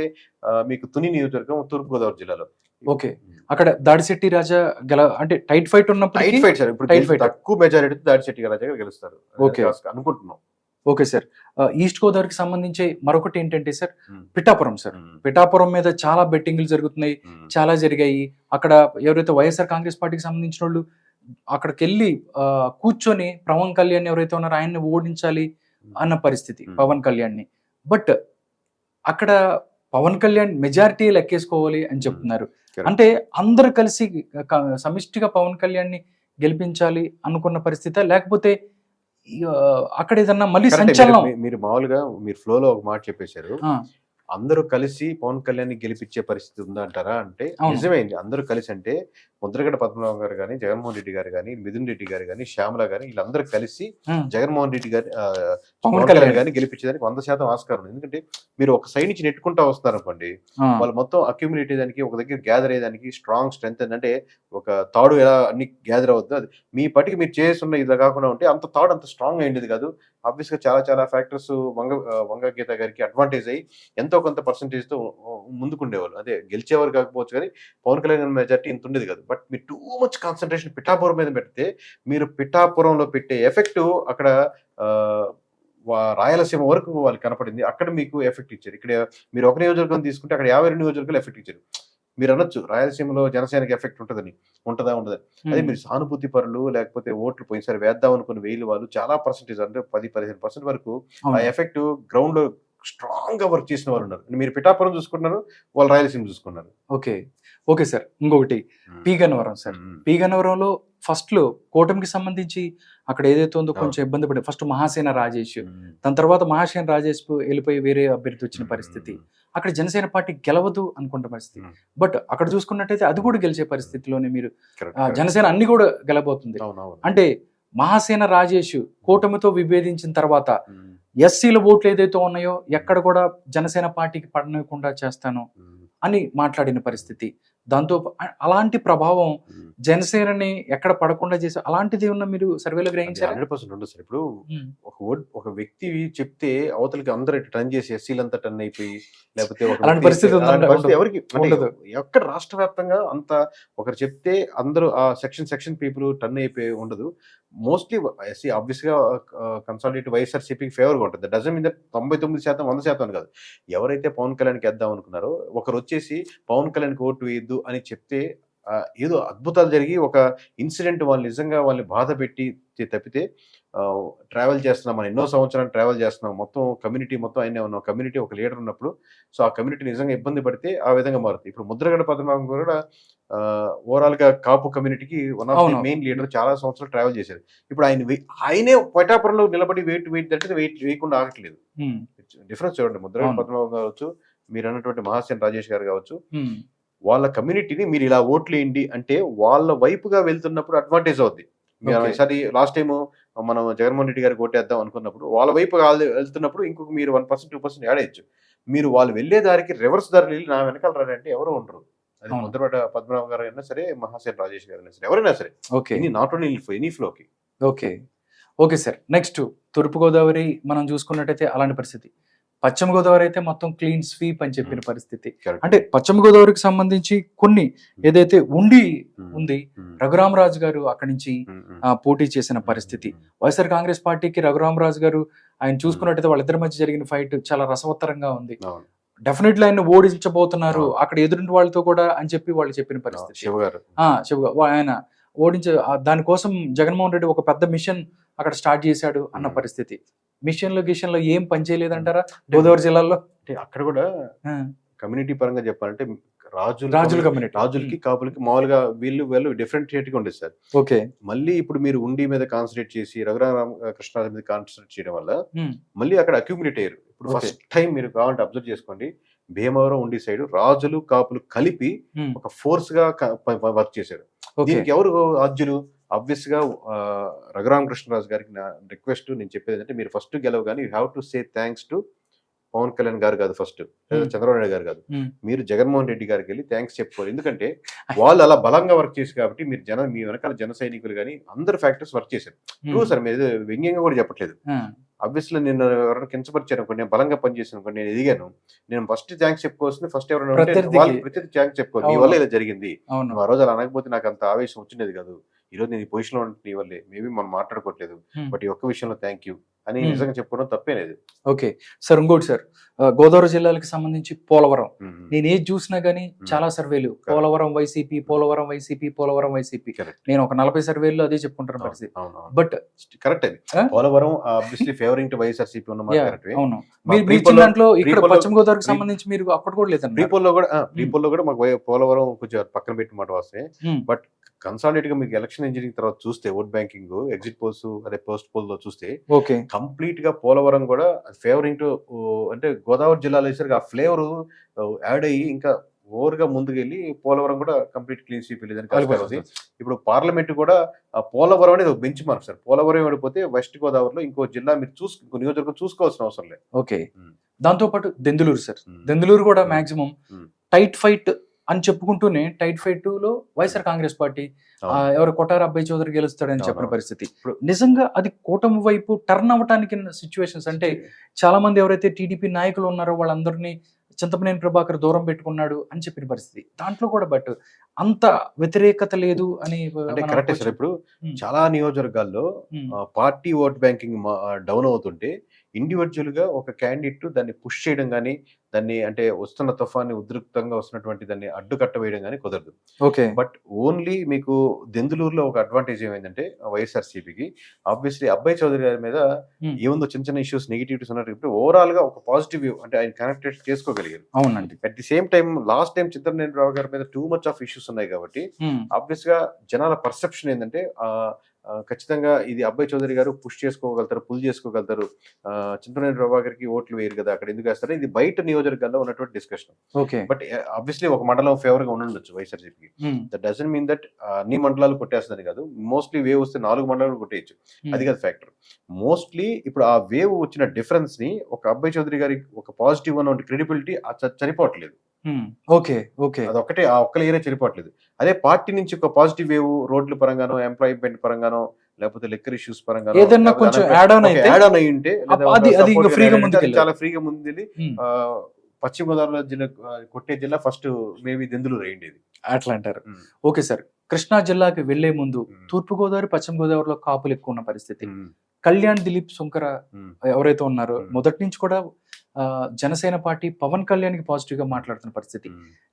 మీకు తుని నియోజకవర్గం తూర్పుగోదావరి జిల్లాలో ఓకే. అక్కడ దాడిశెట్టి రాజా అంటే టైట్ ఫైట్ ఉన్నప్పుడు టైట్ ఫైట్ సార్. ఇప్పుడు టైట్ ఫైట్. తక్కువ మెజారిటీతో దాడిశెట్టి గారు గెలుస్తారు ఓకే. అనుకుంటున్నాం. Okay sir. ఈస్ట్ గోదావరికి సంబంధించి మరొకటి ఏంటంటే సార్, ఉమ్. పిఠాపురం సార్. ఉమ్. పిఠాపురం మీద చాలా బెట్టింగ్లు జరుగుతున్నాయి, ఉమ్. చాలా జరిగాయి. అక్కడ ఎవరైతే వైఎస్ఆర్ కాంగ్రెస్ పార్టీకి సంబంధించిన వాళ్ళు అక్కడికి వెళ్ళి కూర్చొని పవన్ కళ్యాణ్ ఎవరైతే ఉన్నారో ఆయన్ని ఓడించాలి అన్న పరిస్థితి పవన్ కళ్యాణ్ని. బట్ అక్కడ పవన్ కళ్యాణ్ మెజారిటీ లెక్కేసుకోవాలి అని చెప్తున్నారు. అంటే అందరు కలిసి సమిష్టిగా పవన్ కళ్యాణ్ని గెలిపించాలి అనుకున్న పరిస్థితి, లేకపోతే అక్కడ ఏదన్నా మళ్ళీ సంచలనం? మీరు మామూలుగా మీరు ఫ్లోలో ఒక మాట చెప్పేశారు, అందరూ కలిసి పవన్ కళ్యాణ్ గెలిపించే పరిస్థితి ఉందా అంటారా అంటే నిజమైంది. అందరూ కలిసి అంటే ముద్రగడ పద్మనాభం గారు కానీ, జగన్మోహన్ రెడ్డి గారు కానీ, మిథున్ రెడ్డి గారు కానీ, శ్యామల గాని, వీళ్ళందరూ కలిసి జగన్మోహన్ రెడ్డి గారి పవన్ కళ్యాణ్ గారిని గెలిపించేదానికి 100% ఆస్కారం ఉంది. ఎందుకంటే మీరు ఒక సైడ్ నుంచి నెట్టుకుంటా వస్తున్నారు అనుకోండి, వాళ్ళు మొత్తం అక్యుములేట్ అయ్యేదానికి, ఒక దగ్గర గ్యాదర్ అయ్యేదానికి స్ట్రాంగ్ స్ట్రెంత్ అంటే ఒక తాడు ఎలా అన్ని గ్యాదర్ అవుద్దు, అది మీ పట్టికి మీరు చేస్తున్న ఇది కాకుండా ఉంటే అంత తాడు అంత స్ట్రాంగ్ అయ్యేది కాదు. ఆబ్వియస్ గా చాలా చాలా ఫ్యాక్టర్స్ వంగ గీత గారికి అడ్వాంటేజ్ అయ్యి ఎంతో కొంత పర్సంటేజ్ తో ముందుకుండేవాళ్ళు. అదే గెలిచేవారు కాకపోవచ్చు కానీ పవన్ కళ్యాణ్ మెజార్టీ ఇంత ఉండేది కాదు. బట్ మీరు టూ మచ్ కాన్సన్ట్రేషన్ పిఠాపురం మీద పెడితే మీరు పిఠాపురంలో పెట్టే ఎఫెక్ట్ అక్కడ రాయలసీమ వరకు వాళ్ళకి కనపడింది. అక్కడ మీకు ఎఫెక్ట్ ఇచ్చారు. ఇక్కడ మీరు ఒక నియోజకవర్గం తీసుకుంటే అక్కడ 52 నియోజకవర్గాలు ఎఫెక్ట్ ఇచ్చారు. మీరు అనొచ్చు రాయలసీమలో జనసేనకి ఎఫెక్ట్ ఉంటుందని, ఉంటుందా? అదే మీరు సానుభూతి పరులు లేకపోతే ఓట్లు పోయినసారి వేద్దాం అనుకుని వాళ్ళు చాలా పర్సెంటేజ్ అంటే 10-15% వరకు ఆ ఎఫెక్ట్ గ్రౌండ్ లో స్ట్రాంగ్ గా వర్క్ చేసిన వాళ్ళు ఉన్నారు. మీరు పిఠాపురం చూసుకుంటున్నారు, వాళ్ళు రాయలసీమ చూసుకున్నారు. ఓకే. Okay sir. ఇంకొకటి పి గన్నవరం సార్. పి గన్నవరంలో ఫస్ట్ లో కూటమికి సంబంధించి అక్కడ ఏదైతే ఉందో కొంచెం ఇబ్బంది పడి ఫస్ట్ మహాసేన రాజేష్, దాని తర్వాత మహాసేన రాజేష్ వెళ్ళిపోయి వేరే అభ్యర్థి వచ్చిన పరిస్థితి, అక్కడ జనసేన పార్టీ గెలవదు అనుకుంటున్న పరిస్థితి. బట్ అక్కడ చూసుకున్నట్టయితే అది కూడా గెలిచే పరిస్థితిలోనే మీరు జనసేన అన్ని కూడా గెలబోతుంది. అంటే మహాసేన రాజేష్ కూటమితో విభేదించిన తర్వాత ఎస్సీల ఓట్లు ఏదైతే ఉన్నాయో ఎక్కడ కూడా జనసేన పార్టీకి పడనివ్వకుండా చేస్తాను అని మాట్లాడిన పరిస్థితి. దాంతో అలాంటి ప్రభావం జనసేనని ఎక్కడ పడకుండా చేసి అలాంటిది ఉన్న మీరు సర్వేలో గ్రహించారు? 100% ఉండదు సార్. ఇప్పుడు ఒక వ్యక్తి చెప్తే అవతలకి అందరూ టర్న్ చేసి ఎస్సీలంతా టర్న్ అయిపోయి లేకపోతే అలాంటి పరిస్థితి ఎవరికి ఎక్కడ రాష్ట్ర వ్యాప్తంగా అంత ఒకరు చెప్తే అందరూ ఆ సెక్షన్ పీపుల్ టర్న్ అయిపోయి ఉండదు. మోస్ట్లీ ఎస్సీ ఆబ్వియస్ గా కన్సాలిడేట్ వైఎస్ఆర్సీపీకి ఫేవర్ గా ఉంటుంది. డజన్ మీద 99% 100% కాదు. ఎవరైతే పవన్ కళ్యాణ్కి వేద్దాం అనుకున్నారో ఒకరు వచ్చేసి పవన్ కళ్యాణ్కి ఓటు వేయద్దు అని చెప్తే ఏదో అద్భుతాలు జరిగి ఒక ఇన్సిడెంట్ వాళ్ళు నిజంగా వాళ్ళని బాధ పెట్టి తప్పితే ట్రావెల్ చేస్తున్నాం, మనం ఎన్నో సంవత్సరాలు ట్రావెల్ చేస్తున్నాం, మొత్తం కమ్యూనిటీ మొత్తం అయినా ఉన్నాం, కమ్యూనిటీ ఒక లీడర్ ఉన్నప్పుడు సో ఆ కమ్యూనిటీ నిజంగా ఇబ్బంది పడితే ఆ విధంగా మారుతుంది. ఇప్పుడు ముద్రగడ పద్మనాభం కూడా ఓవరాల్ గా కాపు కమ్యూనిటీకి one of the main leader, చాలా సంవత్సరాలు ట్రావెల్ చేశారు. ఇప్పుడు ఆయనే పిఠాపురంలో నిలబడి వెయిట్ అంటే వెయిట్ వేయకుండా ఆగట్లేదు. డిఫరెన్స్ చూడండి, ముద్రగడ పద్మనాభం కావచ్చు, మీరు అన్నటువంటి మహాసేన రాజేష్ గారు కావచ్చు, వాళ్ళ కమ్యూనిటీని మీరు ఇలా ఓట్లు వేయండి అంటే వాళ్ళ వైపుగా వెళ్తున్నప్పుడు అడ్వాంటేజ్ అవుద్ది. ఈసారి లాస్ట్ టైం మనం జగన్మోహన్ రెడ్డి గారికి ఓటేద్దాం అనుకున్నప్పుడు వాళ్ళ వైపు వెళ్తున్నప్పుడు ఇంకొక మీరు 1% 2% యాడ్ అయ్యచ్చు. మీరు వాళ్ళు వెళ్లే దారికి రివర్స్ దారి వెళ్ళి నా వెనకాల రాడంటే ఎవరు ఉండరు. అది ముద్రగడ పద్మనాభం గారు అయినా సరే, మహాసేన రాజేష్ గారు అయినా సరే, ఎవరైనా సరే, నాట్ ఓన్లీ ఎనీ ఫ్లోకి. ఓకే. Okay sir. నెక్స్ట్ తూర్పుగోదావరి మనం చూసుకున్నట్టయితే అలాంటి పరిస్థితి. పశ్చిమ గోదావరి అయితే మొత్తం క్లీన్ స్వీప్ అని చెప్పిన పరిస్థితి. అంటే పశ్చిమ గోదావరికి సంబంధించి కొన్ని ఏదైతే ఉంది, రఘురామరాజు గారు అక్కడి నుంచి పోటీ చేసిన పరిస్థితి. వైఎస్ఆర్ కాంగ్రెస్ పార్టీకి రఘురామరాజు గారు ఆయన చూసుకున్నట్టయితే వాళ్ళిద్దరి మధ్య జరిగిన ఫైట్ చాలా రసవత్తరంగా ఉంది. డెఫినెట్లీ ఆయన ఓడించబోతున్నారు అక్కడ ఎదుటి వాళ్ళతో కూడా అని చెప్పి వాళ్ళు చెప్పిన పరిస్థితి. ఆయన ఓడించే దానికోసం జగన్మోహన్ రెడ్డి ఒక పెద్ద మిషన్ అక్కడ స్టార్ట్ చేశాడు అన్న పరిస్థితి. గిషన్లో ఏం పని చేయలేదంటారా గోదావరి జిల్లాలో? అక్కడ కూడా కమ్యూనిటీ పరంగా చెప్పాలంటే రాజులకి కాపులకి మామూలుగా వీళ్ళు డిఫరెంట్ గా ఉండేది సార్. ఓకే. మళ్ళీ ఇప్పుడు మీరు ఉండి మీద కాన్సన్ట్రేట్ చేసి రఘురామకృష్ణరాజు మీద కాన్సన్ట్రేట్ చేయడం వల్ల మళ్ళీ అక్కడ అక్యూములేట్ అయ్యారు. ఇప్పుడు ఫస్ట్ టైం మీరు కావాలంటే అబ్జర్వ్ చేసుకోండి, భీమవరం ఉండి సైడ్ రాజులు కాపులు కలిపి ఒక ఫోర్స్ గా వర్క్ చేశారు. దీనికి ఎవరు ఆద్యులు? ఆబ్వియస్ గా రఘురామకృష్ణరాజు గారికి నా రిక్వెస్ట్, నేను చెప్పేది ఏంటంటే మీరు ఫస్ట్ గెలవగానే you have to say thanks to Pawan Kalyan గారు కాదు, ఫస్ట్ చంద్రబాబు నాయుడు గారు కాదు, మీరు జగన్మోహన్ రెడ్డి గారికి వెళ్ళి థ్యాంక్స్ చెప్పుకోవాలి. ఎందుకంటే వాళ్ళు అలా బలంగా వర్క్ చేసి కాబట్టి మీ వెనకాల జన సైనికులు కానీ అందరు ఫ్యాక్టర్స్ వర్క్ చేశారు. ట్రూ సార్, మీరు వ్యంగ్యంగా కూడా చెప్పట్లేదు. ఆబ్వియస్లీ నేను ఎవరైనా కించపరిచాను అనుకోండి, నేను బలంగా పనిచేసాను అనుకోండి, నేను ఎదిగాను, నేను ఫస్ట్ థ్యాంక్స్ చెప్పుకోవాల్సింది ఫస్ట్ ఎవరైనా ఉంటే ప్రత్యర్థికి. వాళ్ళకి ప్రతి థ్యాంక్స్ చెప్పుకోవాలి, నీ అవును. వల్ల ఇలా జరిగింది, అవును. నువ్వు ఆ రోజు అలా అనకపోతే నాకు అంత ఆవేశం వచ్చిండేది కాదు, ఈ రోజు నేను ఈ పొజిషన్ లో ఉంటే నీ వల్లే, మేబీ మనం మాట్లాడుకోవట్లేదు, Hmm. బట్ ఈ ఒక్క విషయంలో థ్యాంక్ యూ అని Hmm. నిజంగా చెప్పుకోవడం తప్పే లేదు. ఓకే సార్, ఇంకోటి సార్, గోదావరి జిల్లాలకు సంబంధించి పోలవరం, నేను ఏది చూసినా గానీ చాలా సర్వేలు Polavaram YCP, Polavaram YCP, Polavaram YCP. Correct, నేను ఒక 40 సర్వేల్లో అదే చెప్పుకుంటున్న పరిస్థితి. అవును, బట్ కరెక్ట్. అది Polavaram obviously favouring to YSRCP ఉన్న మాట కరెక్ట్. అవును, మా మీరు ప్రీపోల్లో- ఇచ్చిన దాంట్లో ఇక్కడ ప్రీపోల్లో- పశ్చిమ గోదావరికి సంబంధించి మీరు అక్కడ కూడా లేదన్న. ప్రీపోల్లో కూడా మాకు పోలవరం కొంచెం పక్కన పెట్టిన మాట వస్తే, బట్ కన్సాలిడేట్ గా మీకు ఎలక్షన్ ఇంజనీరింగ్ తర్వాత చూస్తే ఓట్ బ్యాంకింగ్, ఎగ్జిట్ పోల్స్, అదే పోస్ట్ పోల్ లో చూస్తే ఓకే, కంప్లీట్ గా పోలవరం కూడా ఫేవరింగ్ టు, అంటే గోదావరి జిల్లాలో వేసరికి ఆ ఫ్లేవర్ యాడ్ అయ్యి ఇంకా ఓవర్ గా ముందుకెళ్ళి పోలవరం కూడా కంప్లీట్ క్లీన్ స్వీప్ వెళ్ళేదని కలిసి. ఇప్పుడు పార్లమెంట్ కూడా పోలవరం అనేది ఒక బెంచ్ మార్క్ సార్. పోలవరం ఓడిపోతే వెస్ట్ గోదావరిలో ఇంకో జిల్లా మీరు ఇంకో నియోజకవర్గం చూసుకోవాల్సిన అవసరం లేదు. ఓకే. దాంతో పాటు దెందులూరు సార్, దెందులూరు కూడా మాక్సిమం టైట్ ఫైట్ అని చెప్పుకుంటూనే టైట్ ఫైట్ లో వైఎస్ఆర్ కాంగ్రెస్ పార్టీ ఎవరు కొట్టారు అబ్బాయి చౌదరి గెలుస్తాడని చెప్పిన పరిస్థితి. నిజంగా అది కూటమి వైపు టర్న్ అవ్వటానికి సిచ్యువేషన్స్ అంటే చాలా మంది ఎవరైతే టీడీపీ నాయకులు ఉన్నారో వాళ్ళందరినీ చింతమనేని ప్రభాకర్ దూరం పెట్టుకున్నాడు అని చెప్పిన పరిస్థితి. దాంట్లో కూడా బట్ అంత వ్యతిరేకత లేదు అని అంటే కరెక్టే సార్. ఇప్పుడు చాలా నియోజకవర్గాల్లో పార్టీ ఓట్ బ్యాంకింగ్ డౌన్ అవుతుంటే ఇండివిజువల్ గా ఒక క్యాండిడేట్ దాన్ని పుష్ చేయడం కానీ, దాన్ని అంటే వస్తున్న తుఫాన్ని ఉధృతంగా వస్తున్నటువంటి దాన్ని అడ్డుకట్ట వేయడం కానీ కుదరదు. ఓకే. బట్ ఓన్లీ మీకు దెందులూరులో ఒక అడ్వాంటేజ్ ఏమైందంటే వైఎస్ఆర్సీపీకి ఆబ్వియస్లీ అబ్బాయి చౌదరి గారి మీద ఏముందో చిన్న చిన్న ఇష్యూస్, నెగిటివిటీస్ ఉన్నట్టు ఓవరాల్ గా ఒక పాజిటివ్ వ్యూ అంటే ఆయన కనెక్టెడ్ చేసుకోగలిగారు. అవునండి. At the same time last time Chintamaneni Rao గారి మీద టూ మచ్ ఆఫ్ ఇష్యూస్ ఉన్నాయి కాబట్టి ఆబ్వియస్ గా జనాల పర్సెప్షన్ ఏంటంటే ఖచ్చితంగా ఇది అబ్బాయి చౌదరి గారు పుష్ చేసుకోగలుగుతారు, పుల్ చేసుకోగలుగుతారు, చింతమనేని రావు గారికి ఓట్లు వేయరు కదా అక్కడ ఎందుకు వేస్తారు, ఇది బయట నియోజకవర్గాల్లో ఉన్నటువంటి డిస్కషన్. బట్ ఆబ్వియస్లీ ఒక మండలం ఫేవర్ గా ఉండొచ్చు వైఎస్ఆర్సీపీకి. దట్ డజంట్ మీన్ దట్ అన్ని మండలాలు కొట్టేస్తుందని కాదు. మోస్ట్లీ వేవ్ వస్తే 4 మండలాలు కొట్టేయచ్చు, అది కాదు ఫ్యాక్టర్. మోస్ట్లీ ఇప్పుడు ఆ వేవ్ వచ్చిన డిఫరెన్స్ ని ఒక అబ్బాయి చౌదరి గారి ఒక పాజిటివ్ అన్న క్రెడిబిలిటీ చనిపోవట్లేదు. ఓకే, ఓకే, అదొక్కటే ఆ ఒక్క లేయరే చనిపోవట్లేదు. అదే పార్టీ నుంచి ఒక పాజిటివ్ వేవ్ రోడ్ల పరంగానో, ఎంప్లాయ్మెంట్ పరంగానో, లేకపోతే లిక్కర్ ఇష్యూస్ పరంగానో ఏదన్నా కొంచెం యాడ్ ఆన్ అయి ఉంటే చాలా ఫ్రీగా ముందు పశ్చిమ గోదావరి జిల్లా కొట్టే జిల్లా ఫస్ట్ మేబీ దెందులూరు అయ్యింది అట్లా అంటారు. ఓకే సార్, కృష్ణా జిల్లాకి వెళ్లే ముందు తూర్పు గోదావరి, పశ్చిమ గోదావరిలో కాపులు ఎక్కువ ఉన్న పరిస్థితి. కళ్యాణ్ దిలీప్ సుంకర ఎవరైతే ఉన్నారో మొదటి నుంచి కూడా జనసేన పార్టీ పవన్ కళ్యాణ్ కి పాజిటివ్ గా మాట్లాడుతున్న పరిస్థితి.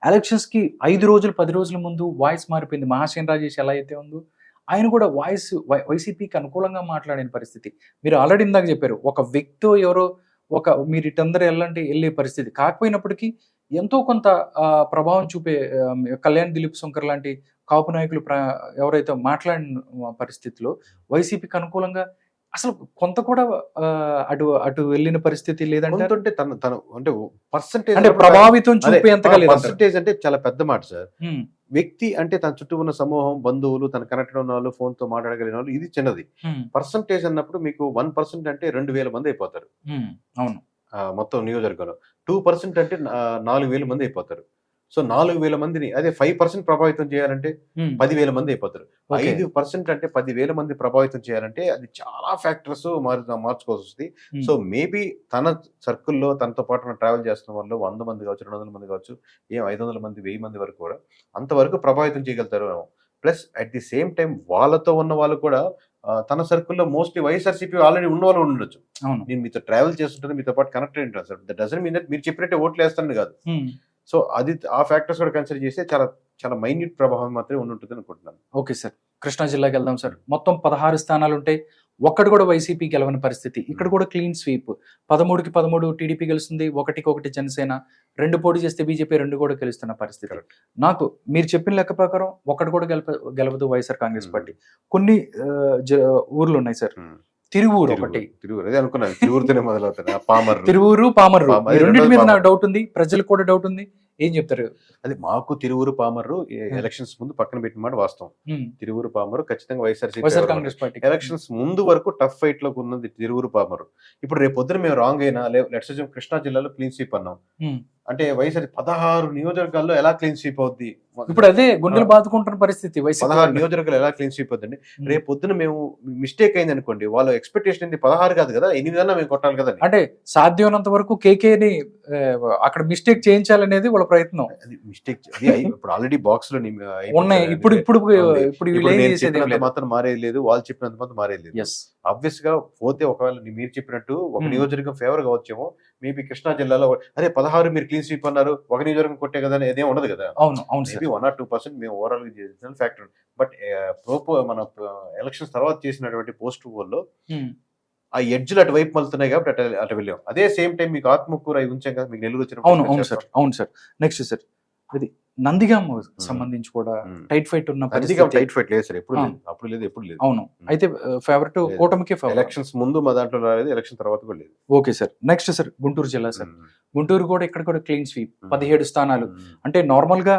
ఎలక్షన్స్ కి 5 రోజులు 10 రోజుల ముందు వాయిస్ మారిపోయింది. మహాసేన్ రాజేష్ ఎలా అయితే ఉందో ఆయన కూడా వాయిస్ వైసీపీకి అనుకూలంగా మాట్లాడిన పరిస్థితి. మీరు ఆల్రెడీ ఇందాక చెప్పారు, ఒక వ్యక్తి ఎవరో మీరు ఇటందరూ వెళ్ళే పరిస్థితి కాకపోయినప్పటికీ ఎంతో కొంత ప్రభావం చూపే కళ్యాణ్ దిలీప్ సుంకర్ లాంటి కాపు నాయకులు ఎవరైతే మాట్లాడిన పరిస్థితిలో వైసీపీకి అనుకూలంగా అసలు కొంత కూడా అటు వెళ్ళిన పరిస్థితి లేదంటే తను అంటే పర్సెంటేజ్ అంటే ప్రభావితం చూపేంతగా లేదు. పర్సెంటేజ్ అంటే చాలా పెద్ద మాట సార్. వ్యక్తి అంటే తన చుట్టూ ఉన్న సమూహం, బంధువులు, తన కనెక్ట్ ఉన్న వాళ్ళు, ఫోన్ తో మాట్లాడగలిగిన వాళ్ళు, ఇది చిన్నది. పర్సెంటేజ్ అన్నప్పుడు మీకు 1% అంటే 2000 మంది అయిపోతారు. అవును, మొత్తం నియోజకవర్గంలో 2% అంటే 4000 మంది అయిపోతారు. సో 4000 మందిని అదే 5% ప్రభావితం చేయాలంటే 10,000 మంది అయిపోతారు. 5% అంటే 10,000 మంది ప్రభావితం చేయాలంటే అది చాలా ఫ్యాక్టర్స్ మార్చుకోవాల్సి వస్తుంది. సో మేబీ తన సర్కిల్లో తనతో పాటు ట్రావెల్ చేస్తున్న వాళ్ళు 100 మంది కావచ్చు, 200 మంది కావచ్చు, 500 మంది, 1000 మంది వరకు కూడా అంతవరకు ప్రభావితం చేయగలుగుతారు. Plus at the same time వాళ్ళతో ఉన్న వాళ్ళు కూడా తన సర్కిల్లో మోస్ట్లీ వైఎస్ఆర్సీపీ ఆల్రెడీ ఉన్న వాళ్ళు ఉండొచ్చు. నేను మీతో ట్రావెల్ చేస్తుంటాను, మీతో పాటు కనెక్ట్ అయి ఉంటాను sir. That doesn't mean that మీరు చెప్పినట్టే ఓట్లు వేస్తానని కాదు. సో అది ఆ ఫ్యాక్టర్స్ కూడా కన్సిడర్ చేస్తే చాలా చాలా మైన్యూట్ ప్రభావం మాత్రమే ఉంటుంది అనుకుంటున్నాను. ఓకే సార్, కృష్ణా జిల్లాకి వెళ్దాం సార్. మొత్తం 16 స్థానాలు ఉంటాయి, ఒక్కటి కూడా వైసీపీ గెలవని పరిస్థితి. ఇక్కడ కూడా క్లీన్ స్వీప్. 13కి 13 టీడీపీ గెలుస్తుంది, 1కి 1 జనసేన, 2 పోటీ చేస్తే బీజేపీ 2 కూడా గెలుస్తున్న పరిస్థితి. నాకు మీరు చెప్పిన లెక్క ప్రకారం ఒక్కటి కూడా గెలవదు వైఎస్ఆర్ కాంగ్రెస్ పార్టీ. కొన్ని ఊర్లు ఉన్నాయి సార్, తిరువూరు ఒకటి, తిరువూరు, పామర్రు, రెండింటి మీద నాకు డౌట్ ఉంది, ప్రజలకు కూడా డౌట్ ఉంది. ఏం చెప్తారు? అది మాకు తిరువూరు, పామర్రు ఎలక్షన్స్ ముందు పక్కన పెట్టిన మాట వాస్తవం. తిరువూరు, పామర్రు ఖచ్చితంగా వైఎస్ఆర్ కాంగ్రెస్ పార్టీ ఎలక్షన్స్ ముందు వరకు టఫ్ ఫైట్ లో ఉన్నది తిరువూరు, పామర్రు. ఇప్పుడు రేపు పొద్దున మేము రాంగ్ అయినా లెట్స్ కృష్ణా జిల్లాలో క్లీన్ స్వీప్ అన్నాం, అంటే వైఎస్ఆర్ 16 నియోజకవర్గాల్లో ఎలా క్లీన్ స్వీప్ అవుద్ది? ఇప్పుడు అదే గుండెలు బాదుకుంటున్న పరిస్థితి వైసీపీ 16 వాళ్ళు. నియోజకవర్గాలు ఎలా క్లీన్ స్వీప్ అవుతుందండి? రేపు పొద్దున మేము మిస్టేక్ అయింది అనుకోండి, వాళ్ళ ఎక్స్పెక్టేషన్ ఏంది? 16 కాదు కదా, 8 అన్నా మేము కొట్టాలి కదండి. అంటే సాధ్యమైనంత వరకు కేకేని అక్కడ మిస్టేక్ చేయించాలనేది వాళ్ళ ప్రయత్నం. అది మిస్టేక్ ఇప్పుడు ఆల్రెడీ బాక్స్ లో ఉన్నాయి. ఇప్పుడు ఇప్పుడు ఉంది. ఇప్పుడు వీళ్ళు ఏం నేను చేసేది ఏం చెప్పినంత లేదు. మాత్రం మారేది లేదు, వాళ్ళు చెప్పినంత మాత్రం మారేది లేదు. ఎస్. ఆబ్వియస్ గా పోతే ఒకవేళ మీరు చెప్పినట్టు ఒక Hmm. నియోజకవర్గం ఫేవర్ గా వచ్చేమో, మేబీ కృష్ణా జిల్లాలో అరే 16 మీరు క్లీన్ స్వీప్ అన్నారు, ఒక నియోజకవర్గం కొట్టే కదా అని అదేం ఉండదు కదా. అవును అవును సార్. మేబీ 1 or 2% మేము ఓవరాల్ చేసిన ఫ్యాక్టర్. బట్ మన ఎలక్షన్స్ తర్వాత చేసినటువంటి పోస్ట్ పోల్లో Hmm. ఆ ఎడ్జ్లు అటువైపు మలుతున్నాయి కాబట్టి అటు వెళ్ళాం. అదే సేమ్ టైం మీకు ఆత్మకూర అవి ఉంచాం కదా, మీకు నెల్లూరు అవును అవును వచ్చిన సార్. అవును సార్. నెక్స్ట్ సార్, ఇది నందిగామ సంబంధించి కూడా టైట్ ఫైట్ ఉన్న పరిస్థితి. టైట్ ఫైట్ లేదు సార్, ఎప్పుడు లేదు, అప్పుడు లేదు, ఎప్పుడు లేదు. అవును. అయితే ఫేవరెట్ లేదు. కూటమికే ఫేవరెట్. ఎలక్షన్స్ ముందు మా దాంట్లో రాలేదు, ఎలక్షన్ తర్వాత కూడా లేదు. Okay sir. Next sir, Guntur జిల్లా సార్. గుంటూరు కూడా ఇక్కడ కూడా క్లీన్ స్వీప్ 17 స్థానాలు. అంటే నార్మల్ గా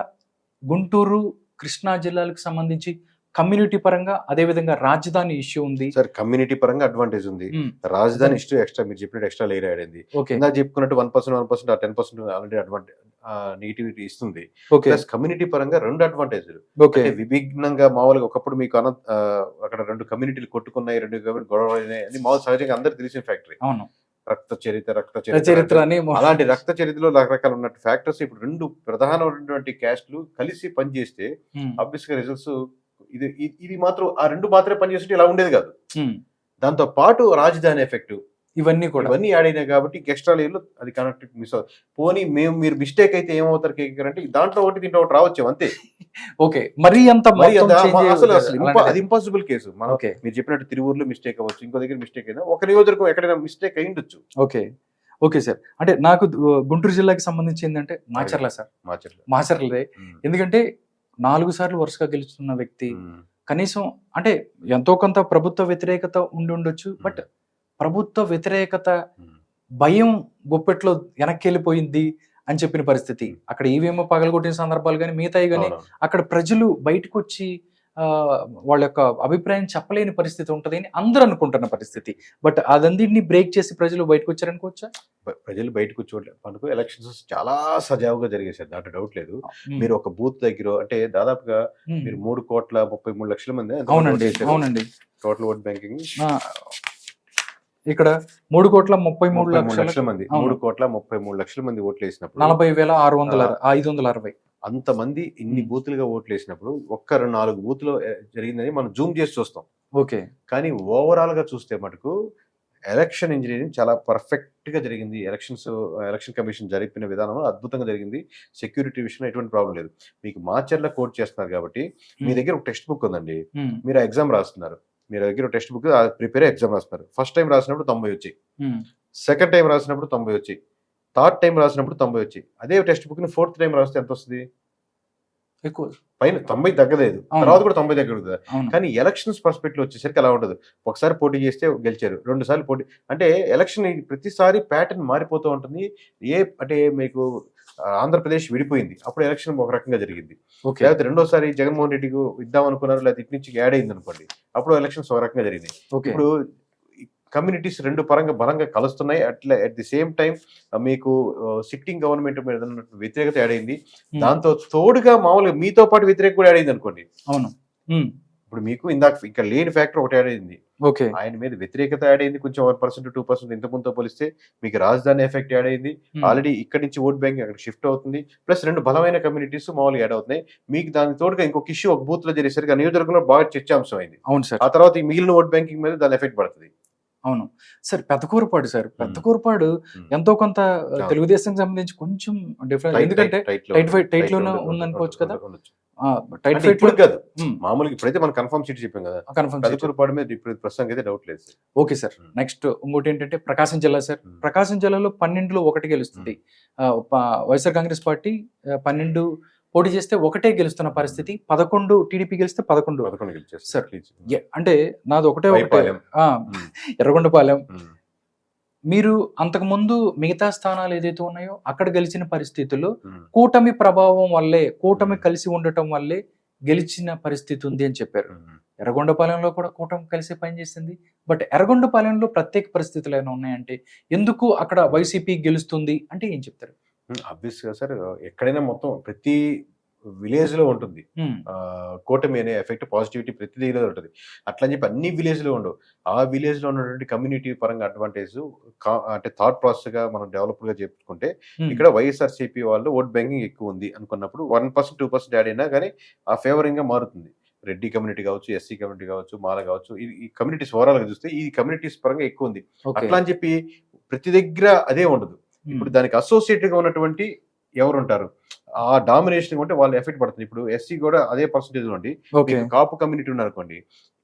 గుంటూరు కృష్ణా జిల్లాలకు సంబంధించి కమ్యూనిటీ పరంగా, అదే విధంగా రాజధాని ఇష్యూ ఉంది. సార్ కమ్యూనిటీ పరంగా అడ్వాంటేజ్ ఉంది, రాజధాని ఇష్యూ ఎక్స్ట్రా మీరు చెప్పినట్టు ఎక్స్ట్రా లేయర్ ఆడింది. ఓకే ఇందాక చెప్పుకున్నట్టు 1% ఆ 10% ఆల్రెడీ నెగిటివిటీ ఇస్తుంది. ఓకే ప్లస్ కమ్యూనిటీ పరంగా 2 అడ్వాంటేజ్లు. ఓకే అంటే విభిన్నంగా మామూలుగా ఒకప్పుడు మీకు అక్కడ 2 కమ్యూనిటీలు కొట్టుకున్నాయి, 2 కమ్యూనిటీ గొడవ అని మామూలు సహజంగా అందరికి తెలిసిన ఫ్యాక్టరీ. అవును. రక్త చరిత్ర చరిత్ర అని అలాంటి రక్త చరిత్రలో రకరకాల ఉన్న ఫ్యాక్టర్స్ ఇప్పుడు 2 ప్రధానమైనటువంటి క్యాస్ట్లు కలిసి పనిచేస్తే ఆబ్వియస్ గా రిజల్ట్స్ ఇది మాత్రం ఆ 2 మాత్రమే పనిచేస్తుంటే ఇలా ఉండేది కాదు. దాంతో పాటు రాజధాని ఎఫెక్ట్ ఇవన్నీ కూడా ఇవన్నీ యాడ్ అయినాయి కాబట్టి ఎక్స్ట్రా లేయర్లో అది కనెక్ట్ మిస్ అవుతుంది. పోనీ మీరు మిస్టేక్ అయితే ఏమవుతారు కేకర్ అంటే దాంట్లో ఒకటి దీంట్లో ఒకటి రావచ్చు అంతే. ఓకే. మరి అంత అసలు అది ఇంపాసిబుల్ కేసు. మనం ఓకే మీరు చెప్పినట్టు తిరువూరులో మిస్టేక్ అవ్వచ్చు, ఇంకో దగ్గర మిస్టేక్ అయినా, ఒక నియోజకవర్గం ఎక్కడైనా మిస్టేక్ అయి ఉండొచ్చు. Okay okay sir. అంటే నాకు గుంటూరు జిల్లాకి సంబంధించి ఏంటంటే మాచర్ల సార్, మాచర్లే. ఎందుకంటే 4 సార్లు వరుసగా గెలుస్తున్న వ్యక్తి, కనీసం అంటే ఎంతో కొంత ప్రభుత్వ వ్యతిరేకత ఉండి ఉండొచ్చు, బట్ ప్రభుత్వ వ్యతిరేకత భయం గుప్పెట్లో వెనక్కి వెళ్ళిపోయింది అని చెప్పిన పరిస్థితి. అక్కడ ఈవీఎం పగలగొట్టిన సందర్భాలు కానీ మిగతాయి కానీ అక్కడ ప్రజలు బయటకు వచ్చి వాళ్ళ యొక్క అభిప్రాయం చెప్పలేని పరిస్థితి ఉంటుంది అని అందరూ అనుకుంటున్న పరిస్థితి. బట్ అదందరినీ బ్రేక్ చేసి ప్రజలు బయటకు వచ్చారనుకోవచ్చా? ప్రజలు బయటకు వచ్చి ఎలక్షన్స్ చాలా సజావుగా జరిగేసారు, దాంట్లో డౌట్ లేదు. మీరు ఒక బూత్ దగ్గర అంటే దాదాపుగా మీరు 3,33,00,000 మంది. అవునండి అవునండి. టోటల్ ఓట్ బ్యాంకింగ్ ఇక్కడ 3,33,00,000 మంది, 3,33,00,000 మంది ఓట్లు వేసినప్పుడు 40,560 అంతమంది ఇన్ని బూతులుగా ఓట్లు వేసినప్పుడు ఒక్క 4 బూత్లో జరిగిందని మనం జూమ్ చేసి చూస్తాం. ఓకే. కానీ ఓవరాల్ గా చూస్తే మటుకు ఎలక్షన్ ఇంజనీరింగ్ చాలా పర్ఫెక్ట్ గా జరిగింది. ఎలక్షన్ కమిషన్ జరిపిన విధానం అద్భుతంగా జరిగింది. సెక్యూరిటీ విషయంలో ఎటువంటి ప్రాబ్లం లేదు. మీకు మాచర్ల కోడ్ చేస్తున్నారు కాబట్టి మీ దగ్గర ఒక టెక్స్ట్ బుక్ ఉందండి, మీరు ఎగ్జామ్ రాస్తున్నారు, మీరు దగ్గర టెక్స్ట్ బుక్ ప్రిపేర్ ఎగ్జామ్ రాస్తున్నారు. ఫస్ట్ టైం రాసినప్పుడు 90 వచ్చాయి, సెకండ్ టైం రాసినప్పుడు 90 వచ్చాయి, థర్డ్ టైం రాసినప్పుడు 90 వచ్చాయి. అదే టెక్స్ట్ బుక్ ని 4th టైం రాస్తే ఎంత వస్తుంది? ఎక్కువ పైన 90 తగ్గలేదు, తర్వాత కూడా 90 తగ్గదు కదా. కానీ ఎలక్షన్స్ పర్స్పెక్టివ్ వచ్చేసరికి అలా ఉండదు. ఒకసారి పోటీ చేస్తే గెలిచారు, 2 సార్లు పోటీ అంటే ఎలక్షన్ ప్రతిసారి ప్యాటర్న్ మారిపోతూ ఉంటుంది. అంటే మీకు ఆంధ్రప్రదేశ్ విడిపోయింది, అప్పుడు ఎలక్షన్ ఒక రకంగా జరిగింది. లేకపోతే రెండోసారి జగన్మోహన్ రెడ్డికి ఇద్దాం అనుకున్నారు, లేకపోతే ఇటు నుంచి యాడ్ అయింది అనుకోండి, అప్పుడు ఎలక్షన్స్ ఒక రకంగా జరిగినాయి. ఇప్పుడు కమ్యూనిటీస్ 2 పరంగా బలంగా కలుస్తున్నాయి. అట్లా అట్ ది సేమ్ టైం మీకు సిట్టింగ్ గవర్నమెంట్ మీద వ్యతిరేకత యాడ్ అయింది. దాంతో తోడుగా మామూలుగా మీతో పాటు వ్యతిరేకత కూడా యాడ్ అయింది అనుకోండి. అవును. ఇప్పుడు మీకు ఇందాక ఇక్కడ లేని ఫ్యాక్టర్ ఒకటి యాడ్ అయింది. ఓకే. ఆయన మీద వ్యతిరేకత యాడ్ అయింది కొంచెం 1% 2% ఇంత ముందుతో పోలిస్తే. మీకు రాజధాని ఎఫెక్ట్ యాడ్ అయింది. ఆల్రెడీ ఇక్కడ నుంచి ఓట్ బ్యాంక్ అక్కడ షిఫ్ట్ అవుతుంది. ప్లస్ 2 బలమైన కమ్యూనిటీస్ మామూలుగా యాడ్ అవుతున్నాయి. మీకు దానికి తోడుగా ఇంకొక ఇష్యూ ఒక బూత్ లో జరిగేసరికి నియోజకవర్గంలో బాగా చర్చాంశం అయింది. అవును సార్. ఆ తర్వాత ఈ మిగిలిన ఓట్ బ్యాంకింగ్ మీద దాని ఎఫెక్ట్ పడుతుంది. అవును సార్. పెద్దకూరపాడు సార్, పెద్దకూరపాడు ఎంతో కొంత తెలుగుదేశం సంబంధించి కొంచెం డిఫరెంట్, ఎందుకంటే టైట్ లోనే ఉందనుకోవచ్చు కదా. టైట్ ఫైట్ కాదు మామూలుగా, ఇప్పుడైతే మనం కన్ఫర్మ్ సీట్ చెప్పాం కదా, పెద్దకూరపాడు మీద ఇప్పుడు ప్రస్తుతానికి అయితే డౌట్ లేదు. Okay sir. నెక్స్ట్ ఇంకోటి ఏంటంటే ప్రకాశం జిల్లా సార్. ప్రకాశం జిల్లాలో 12లో 1 గెలుస్తుంది. వైఎస్ఆర్ కాంగ్రెస్ పార్టీ 12 పోటీ చేస్తే 1 గెలుస్తున్న పరిస్థితి. 11 టీడీపీ గెలిస్తే 11 సార్. అంటే నాది ఒకటే ఎర్రగొండపాలెం. మీరు అంతకు ముందు మిగతా స్థానాలు ఏదైతే ఉన్నాయో అక్కడ గెలిచిన పరిస్థితుల్లో కూటమి ప్రభావం వల్లే, కూటమి కలిసి ఉండటం వల్లే గెలిచిన పరిస్థితి ఉంది అని చెప్పారు. ఎర్రగొండపాలెంలో కూడా కూటమి కలిసి పనిచేసింది. బట్ ఎర్రగొండపాలెంలో ప్రత్యేక పరిస్థితులు ఏమైనా ఉన్నాయంటే ఎందుకు అక్కడ వైసీపీ గెలుస్తుంది అంటే ఏం చెప్తారు? ఆబ్వియస్ గా సార్, ఎక్కడైనా మొత్తం ప్రతి విలేజ్ లో ఉంటుంది. కూటమి అనే ఎఫెక్ట్, పాజిటివిటీ ప్రతి దగ్గర ఉంటుంది. అట్లా అని చెప్పి అన్ని విలేజ్ లో ఉండవు. ఆ విలేజ్ లో ఉన్నటువంటి కమ్యూనిటీ పరంగా అడ్వాంటేజ్, అంటే థాట్ ప్రాసెస్ గా మనం డెవలప్ గా చెప్పుకుంటే, ఇక్కడ వైఎస్ఆర్సీపీ వాళ్ళు ఓట్ బ్యాంకింగ్ ఎక్కువ ఉంది అనుకున్నప్పుడు 1% 2% యాడ్ అయినా కానీ ఆ ఫేవరింగ్ గా మారుతుంది. రెడ్డి కమ్యూనిటీ కావచ్చు, ఎస్సీ కమ్యూనిటీ కావచ్చు, మాల కావచ్చు, ఈ కమ్యూనిటీస్ ఓవరాల్ గా చూస్తే ఈ కమ్యూనిటీస్ పరంగా ఎక్కువ ఉంది. అట్లా అని చెప్పి ప్రతి దగ్గర అదే ఉండదు. ఇప్పుడు దానికి అసోసియేటెడ్ గా ఉన్నటువంటి ఎవరు ఉంటారు, ఆ డామినేషన్ ఉంటే వాళ్ళు ఎఫెక్ట్ పడుతుంది. ఇప్పుడు ఎస్సీ కూడా అదే పర్సెంటేజ్ ఉండి కాపు కమ్యూనిటీ ఉన్నారనుకోండి,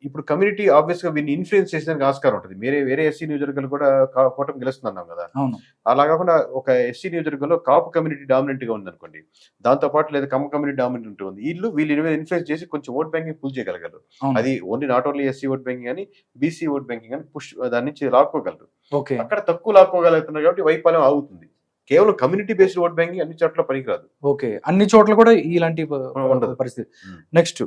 ఇప్పుడు కమ్యూనిటీ ఆబ్వియస్ గా వీళ్ళు ఇన్ఫ్లుయెన్స్ చేసేదానికి ఆస్కారం ఉంటుంది. వేరే ఎస్సీ నియోజకవర్గాలు కూడా కూటమి గెలుస్తున్నాం కదా, అలా కాకుండా ఒక ఎస్సీ నియోజకవర్గంలో కాపు కమ్యూనిటీ డామినెంట్ గా ఉంది అనుకోండి, దాంతో పాటు లేదా కమ్మ కమ్యూనిటీ డామినెంట్ ఉంది, వీళ్ళు ఇన్ఫ్లుయెన్స్ చేసి కొంచెం ఓట్ బ్యాంకింగ్ పుల్ చేయగలగలరు. అది only not only SC vote banking అని, బీసీ ఓట్ బ్యాంకింగ్ అని పుష్ దాని నుంచి లాక్కోగలరు. అక్కడ తక్కువ లాక్కోగలుగుతున్నారు కాబట్టి వైఫల్యం ఆగుతుంది. కేవలం కమ్యూనిటీ బేస్డ్ ఓట్ బ్యాంకింగ్ అన్ని చోట్ల పనికిరాదు. ఓకే, అన్ని చోట్ల కూడా ఇలాంటి పరిస్థితి. నెక్స్ట్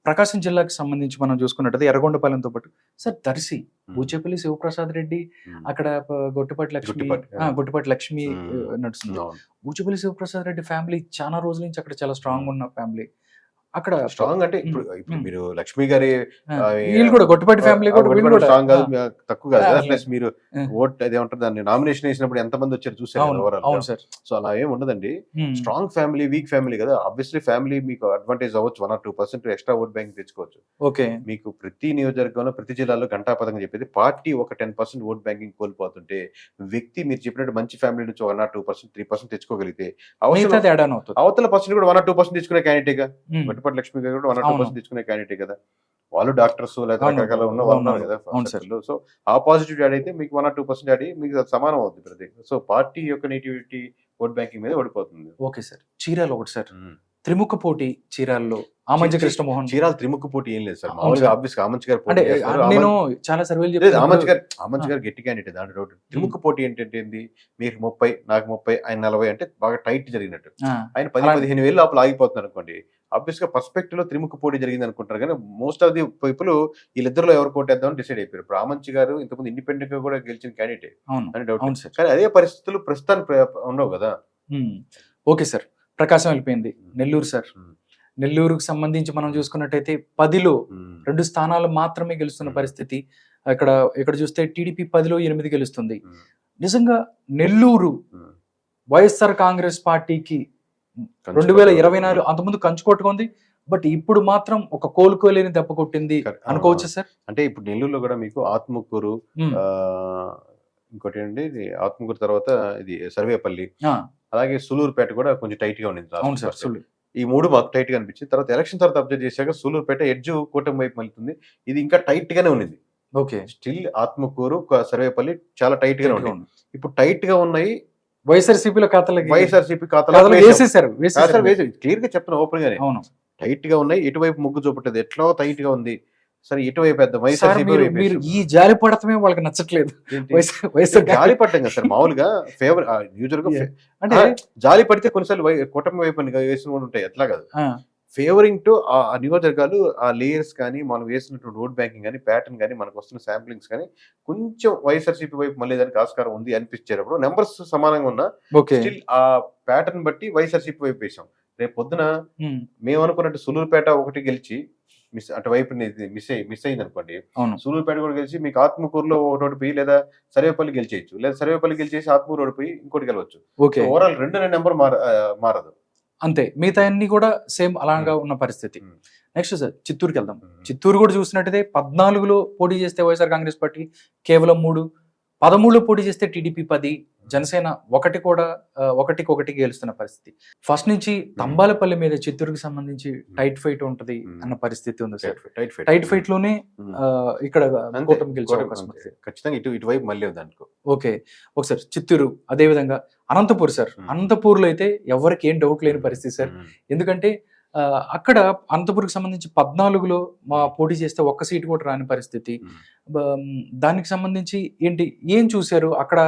ప్రకాశం జిల్లాకి సంబంధించి మనం చూసుకున్నట్టు ఎర్రగొండపాలెంతో పాటు సార్ దర్శి బూచేపల్లి శివప్రసాద్ రెడ్డి, అక్కడ గొట్టిపాటి లక్ష్మి నడుస్తుంది. బూచేపల్లి శివప్రసాద్ రెడ్డి ఫ్యామిలీ చాలా రోజుల నుంచి అక్కడ చాలా స్ట్రాంగ్ ఉన్న ఫ్యామిలీ. అక్కడ స్ట్రాంగ్ అంటే ఇప్పుడు మీరు లక్ష్మి గారి వీళ్ళు కూడా గొట్టిపాటి ఫ్యామిలీ కూడా స్ట్రాంగ్ కాదు, తక్కువ కాదు కదా. ప్లస్ మీరు ఓట్ అదేమంటారు దాన్ని నామినేషన్ వేసినప్పుడు ఎంత మంది వచ్చారు చూసారు. సో అలా ఏమి ఉండదండి. స్ట్రాంగ్ ఫ్యామిలీ, వీక్ ఫ్యామిలీ కదా. ఆబ్వియస్లీ ఫ్యామిలీ మీకు అడ్వాంటేజ్ అవ్వచ్చు, 1 or 2% ఎక్స్ట్రా ఓట్ బ్యాంక్ తెచ్చుకోవచ్చు. ఓకే, మీకు ప్రతి నియోజకవర్గంలో ప్రతి జిల్లాలో గంటాపదంగా చెప్పేది, పార్టీ ఒక 10% ఓట్ బ్యాంకింగ్ కోల్పోతుంటే వ్యక్తి మీరు చెప్పినట్టు మంచి ఫ్యామిలీ నుంచి 1 or 2%, 3% తెచ్చుకోగలిగితే అవతల పర్సన్ కూడా 1 or 2% తెచ్చుకునే క్యాండిడేట్గా, గొట్టిపాటి లక్ష్మి గారు కూడా 1 or 2% తెచ్చుకునే క్యాండిడేటే కదా. వాళ్ళు డాక్టర్స్ లేదా రకరకాల ఉన్న వాళ్ళు ఉన్నారు కదా. సో ఆ పాజిటివ్ యాడ్ అయితే మీకు 1 or 2% యాడ్ అయ్యి మీకు సమానం అవుతుంది ప్రతి. సో పార్టీ యొక్క నేటివిటీ ఓట్ బ్యాంకింగ్ మీద ఓడిపోతుంది. ఓకే సార్, చీరాల ఒకటి సార్, త్రిముఖ పోటీ చీరాల్లో ఆమంచి కృష్ణమోహన్. చీరాల త్రిముఖ పోటీ ఏం లేదు సార్, మామూలుగా ఆబ్వియస్ ఆమంచి గారు అంటే నేను చాలా సర్వేలు చెప్పాను. ఆమంచి గారు గట్టి క్యాండిడేట్. దాంట్లో డౌట్. త్రిముఖ పోటీ ఏంటంటే మీకు 30, నాకు 30, ఆయన 40 అంటే బాగా టైట్ జరిగినట్టు. ఆయన 10-15 వేలు లోపల ఆగిపోతున్నారు అనుకోండి, ఆబ్వియస్ గా పర్స్పెక్టివ్ లో త్రిముఖ పోటీ జరిగింది అనుకుంటారు. కానీ మోస్ట్ ఆఫ్ ది పీపుల్ వీళ్ళిద్దరిలో ఎవరు కోటేద్దామని డిసైడ్ అయిపోయారు. ఇప్పుడు ఆమంచి గారు ఇంతకుముందు ఇండిపెండెంట్ గా కూడా గెలిచిన క్యాండిడేట్ అని డౌట్. కానీ అదే పరిస్థితులు ప్రస్తుతానికి ఉండవు కదా. ఓకే సార్, ప్రకాశం వెళ్ళిపోయింది. నెల్లూరు సార్, నెల్లూరుకు సంబంధించి మనం చూసుకున్నట్టయితే 10లో 2 స్థానాలు మాత్రమే గెలుస్తున్న పరిస్థితి. ఇక్కడ చూస్తే టీడీపీ 10లో 8 గెలుస్తుంది. నిజంగా నెల్లూరు వైఎస్ఆర్ కాంగ్రెస్ పార్టీకి 2024 అంతకుముందు కంచుకొట్టుకుంది, బట్ ఇప్పుడు మాత్రం ఒక కోలుకోలేని దెబ్బ కొట్టింది అనుకోవచ్చు సార్. అంటే ఇప్పుడు నెల్లూరులో కూడా మీకు ఆత్మకూరు, ఇంకోటి అండి ఆత్మకూరు తర్వాత ఇది సర్వేపల్లి, అలాగే సులూరుపేట కూడా కొంచెం టైట్ గా ఉంది. ఈ 3 మాకు టైట్ గా అనిపించింది. తర్వాత ఎలక్షన్ తర్వాత అబ్జర్వ్ చేశాక సులూరుపేట ఎడ్జ్ కూటమి వైపు మళ్తుంది. ఇది ఇంకా టైట్ గానే ఉంది. ఓకే, స్టిల్ ఆత్మకూరు, సర్వేపల్లి చాలా టైట్ గానే ఉంది. ఇప్పుడు టైట్ గా ఉన్నాయి వైఎస్ఆర్సీపీ ఖాతాలో క్లియర్ గా చెప్తున్నా ఓపెన్ గానే. టైట్ గా ఉన్నాయి. ఎటువైపు మొగ్గు చూపట్టదు, ఎట్లా టైట్ గా ఉంది. సరే ఇటువైపు మీరు ఈ జాలి పడటమే వాళ్ళకి నచ్చట్లేదు. జాలి పడటం కదా సార్, మామూలుగా ఫేవర్ యూజర్ గా అంటే జాలి పడితే కొన్నిసార్లు కూటమి వైపు వేసిన కూడా ఉంటాయి. ఎట్లా కాదు, ఫేవరింగ్ టు ఆ నియోజకవర్గాలు, ఆ లేయర్స్ కానీ మనం వేసినటువంటి ఓట్ బ్యాంకింగ్ కానీ ప్యాటర్న్ కానీ మనకు వస్తున్న శాంప్లింగ్స్ కానీ కొంచెం వైఎస్ఆర్సీపీ వైపు మళ్ళీ దానికి ఆస్కారం ఉంది అనిపించేటప్పుడు నెంబర్స్ సమానంగా ఉన్నా స్టిల్ ఆ ప్యాటర్న్ బట్టి వైఎస్ఆర్సీపీ వైపు వేసాం. రేపు పొద్దున మేము అనుకున్నట్టు సులూరుపేట ఒకటి గెలిచి అటువైపు మిస్ అయింది అనుకోండి, సులూరుపేట కూడా గెలిచి మీకు ఆత్మకూరులో ఒకటి పోయి, లేదా సర్వేపల్లి గెలిచేయచ్చు, లేదా సర్వేపల్లి గెలిచేసి ఆత్మకూరు ఓడిపోయి ఇంకోటి గెలవచ్చు. ఓవరాల్ 2 నెంబర్ మారదు అంతే. మిగతా అన్ని కూడా సేమ్ అలాగా ఉన్న పరిస్థితి. నెక్స్ట్ సార్ చిత్తూరుకి వెళ్దాం. చిత్తూరు కూడా చూసినట్టయితే 14లో పోటీ చేస్తే వైఎస్ఆర్ కాంగ్రెస్ పార్టీ కేవలం 3, 13లో పోటీ చేస్తే టీడీపీ 10, జనసేన 1 గెలుస్తున్న పరిస్థితి. ఫస్ట్ నుంచి తంబాలపల్లి మీద చిత్తూరుకి సంబంధించి టైట్ ఫైట్ ఉంటది అన్న పరిస్థితి ఉంది సార్. టైట్ ఫైట్ లోనే ఇక్కడ ఖచ్చితంగా ఇటువైపు మళ్ళీ దానికి. ఓకే, ఒకసారి చిత్తూరు, అదే విధంగా అనంతపూర్ సార్. అనంతపూర్ లో అయితే ఎవరికి ఏం డౌట్ లేని పరిస్థితి సార్. ఎందుకంటే అక్కడ అనంతపూర్కి సంబంధించి 14లో మా పోటీ చేస్తే 1 సీటు కూడా రాని పరిస్థితి. దానికి సంబంధించి ఏం చూశారు అక్కడ?